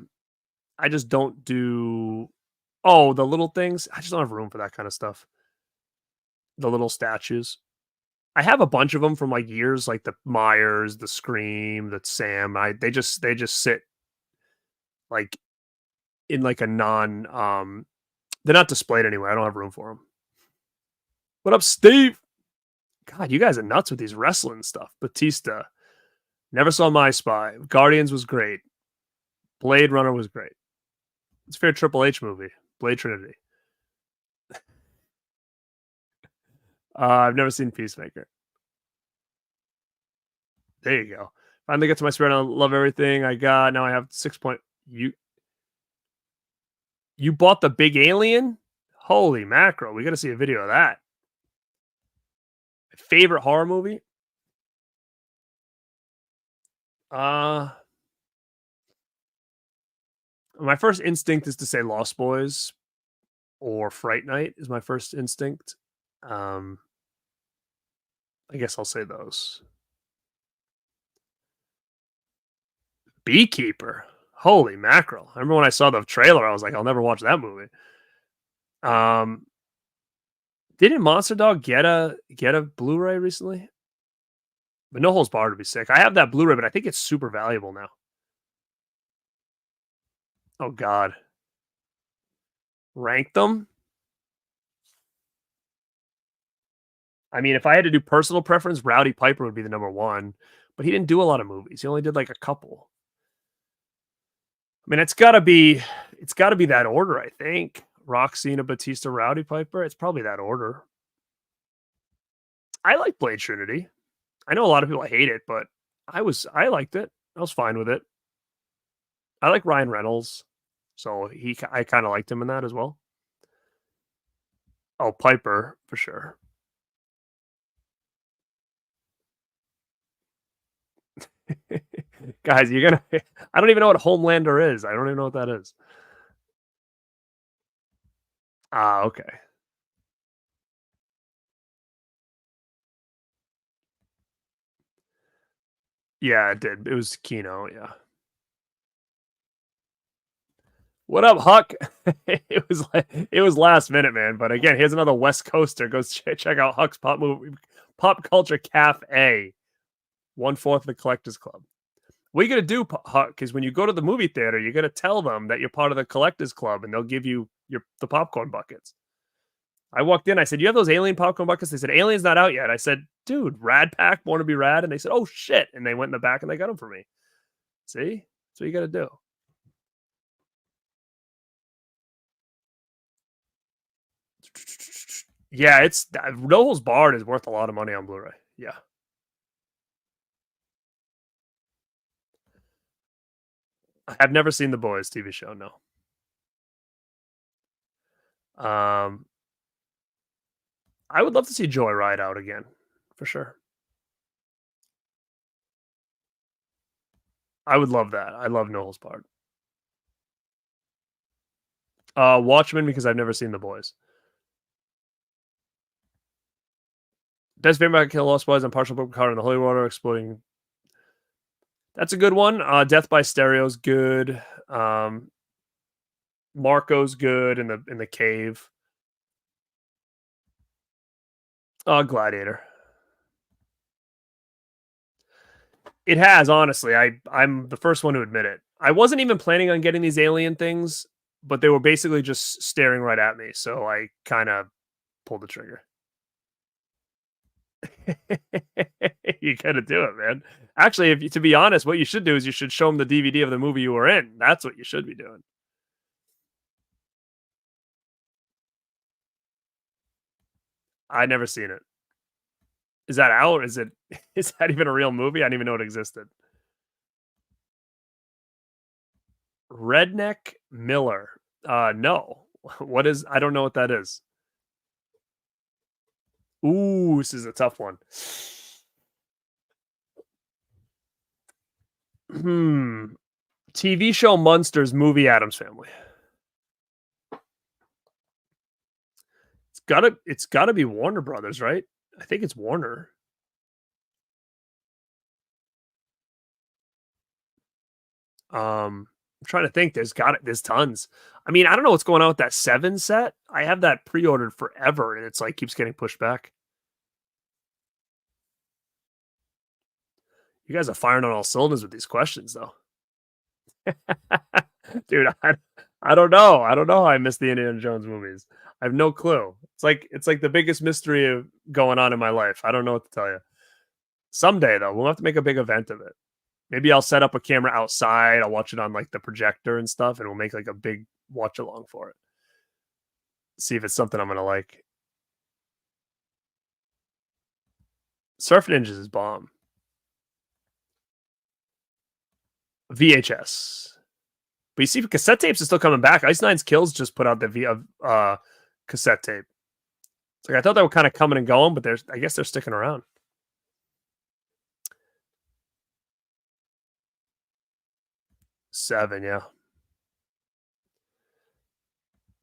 the little things. I just don't have room for that kind of stuff. The little statues. I have a bunch of them from like years, like the Myers, the Scream, the Sam. They just sit like in like a non they're not displayed anywhere. I don't have room for them. What up, Steve? God, you guys are nuts with these wrestling stuff. Batista. Never saw My Spy. Guardians was great. Blade Runner was great. It's a fair Triple H movie. Blade Trinity. I've never seen Peacemaker. There you go. Finally get to my spirit. I love everything I got. Now I have 6 point. You bought the Big Alien? Holy mackerel. We got to see a video of that. Favorite horror movie? My first instinct is to say Lost Boys or Fright Night is my first instinct. I guess I'll say those. Beekeeper. Holy mackerel. I remember when I saw the trailer, I was like, I'll never watch that movie. Didn't Monster Dog get a Blu-ray recently? But No Holds Barred would be sick. I have that Blu-ray, but I think it's super valuable now. Oh God. Rank them? I mean, if I had to do personal preference, Rowdy Piper would be the number 1. But he didn't do a lot of movies. He only did like a couple. mean, it's gotta be that order, I think. Rock, Cena, Batista, Rowdy Piper. It's probably that order. I like Blade Trinity. I know a lot of people hate it, but I liked it. I was fine with it. I like Ryan Reynolds, so I kind of liked him in that as well. Oh, Piper for sure. Guys, you're gonna. I don't even know what Homelander is. I don't even know what that is. Ah, okay. Yeah, it did. It was Kino. Yeah. What up, Huck? it was last minute, man. But again, here's another West Coaster. Go check out Huck's Pop Culture Cafe, 1/4 of the Collectors Club. What you gonna do, Huck? Is when you go to the movie theater, you're gonna tell them that you're part of the Collectors Club, and they'll give you the popcorn buckets. I walked in. I said, "You have those alien popcorn buckets?" They said, "Alien's not out yet." I said, "Dude, Rad Pack, Born to be Rad," and they said, "Oh shit!" And they went in the back and they got them for me. See, that's what you got to do. Yeah, it's Noel's Bard is worth a lot of money on Blu-ray. Yeah, I've never seen the Boys TV show. No. Um, I would love to see Joyride out again, for sure. I would love that. I love Noel's Bard. Watchmen because I've never seen the Boys. Best Vampire Kill Lost Boys on partial book card in the Holy Water exploding. That's a good one. Death by Stereo is good. Marco's good in the cave. Gladiator. It has, honestly. I'm the first one to admit it. I wasn't even planning on getting these alien things, but they were basically just staring right at me, so I kind of pulled the trigger. You gotta do it, man. Actually, to be honest, what you should do is you should show them the DVD of the movie you were in. That's what you should be doing. I never seen it. Is that out? Is it? Is that even a real movie? I didn't even know it existed. Redneck Miller. No. What is? I don't know what that is. Ooh, this is a tough one. TV show Munsters, movie Adams Family. It's gotta be Warner Brothers, right? I think it's Warner. I'm trying to think. There's tons. I mean, I don't know what's going on with that 7 set. I have that pre-ordered forever, and it's like keeps getting pushed back. You guys are firing on all cylinders with these questions, though. Dude, I don't know. I don't know how I missed the Indiana Jones movies. I have no clue. It's like the biggest mystery of going on in my life. I don't know what to tell you. Someday though, we'll have to make a big event of it. Maybe I'll set up a camera outside. I'll watch it on like the projector and stuff, and we'll make like a big watch along for it. See if it's something I'm gonna like. Surf Ninjas is bomb. VHS. But you see, cassette tapes are still coming back. Ice Nine's Kills just put out the cassette tape. It's like I thought they were kind of coming and going, but I guess they're sticking around. Seven, yeah.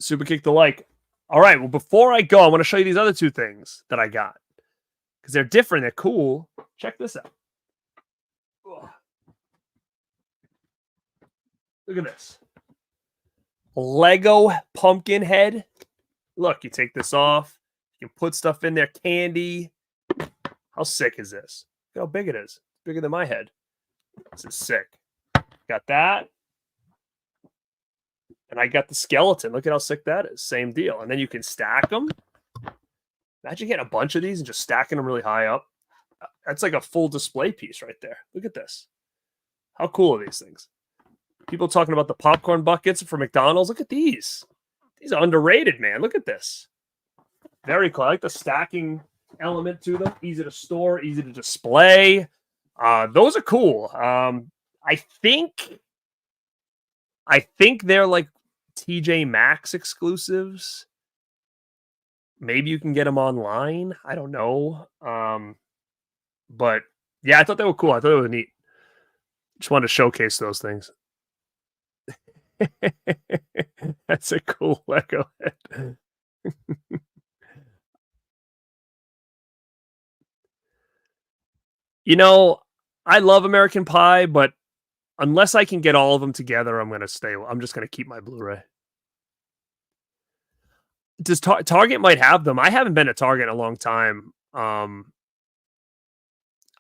Super kick the like. All right. Well, before I go, I want to show you these other two things that I got because they're different. They're cool. Check this out. Ugh. Look at this. Lego pumpkin head. Look, you take this off. You can put stuff in there. Candy. How sick is this? Look how big it is. Bigger than my head. This is sick. Got that. And I got the skeleton. Look at how sick that is. Same deal. And then you can stack them. Imagine getting a bunch of these and just stacking them really high up. That's like a full display piece right there. Look at this. How cool are these things? People talking about the popcorn buckets for McDonald's. Look at these. These are underrated, man. Look at this. Very cool. I like the stacking element to them. Easy to store, easy to display. Those are cool. I think they're like TJ Maxx exclusives. Maybe you can get them online. I don't know. But yeah, I thought they were cool. I thought they were neat. Just wanted to showcase those things. That's a cool Lego head. You know, I love American Pie, but unless I can get all of them together, I'm gonna stay. I'm just gonna keep my Blu-ray. Does Target might have them? I haven't been to Target in a long time.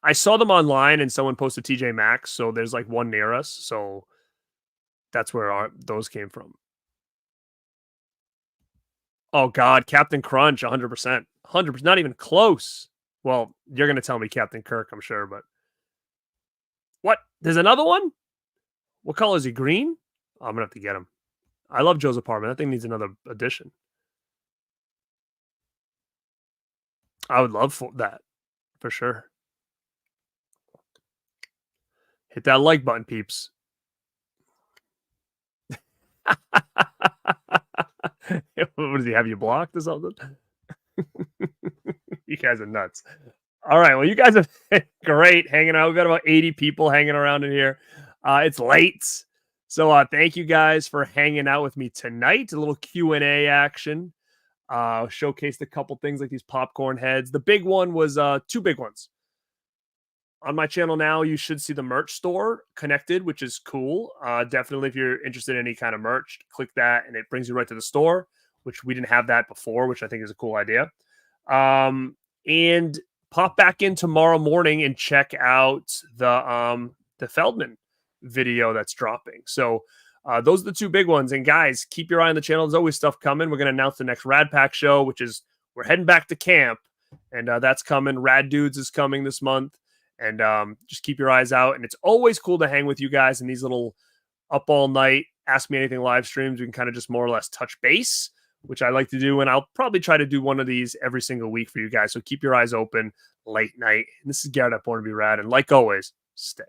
I saw them online, and someone posted TJ Maxx, so there's like one near us. So that's where those came from. Oh God, Captain Crunch, 100%, 100%, not even close. Well, you're gonna tell me Captain Kirk, I'm sure, but what? There's another one. What color is he? Green? Oh, I'm gonna have to get him. I love Joe's apartment. That thing needs another edition. I would love that for sure. Hit that like button, peeps. What does he have you blocked or something? You guys are nuts. All right. Well, you guys have been great hanging out. We've got about 80 people hanging around in here. It's late. So thank you guys for hanging out with me tonight. A little Q&A action. Showcased a couple things like these popcorn heads. The big one was two big ones. On my channel now, you should see the merch store connected, which is cool. Definitely, if you're interested in any kind of merch, click that, and it brings you right to the store, which we didn't have that before, which I think is a cool idea. And pop back in tomorrow morning and check out the Feldman video that's dropping. So those are the two big ones. And guys, keep your eye on the channel. There's always stuff coming. We're going to announce the next Rad Pack show, which is we're heading back to camp, and that's coming. Rad Dudes is coming this month. And just keep your eyes out. And it's always cool to hang with you guys in these little up all night, ask me anything live streams. We can kind of just more or less touch base, which I like to do. And I'll probably try to do one of these every single week for you guys. So keep your eyes open late night. And this is Garrett at Born2beRad. And like always, stay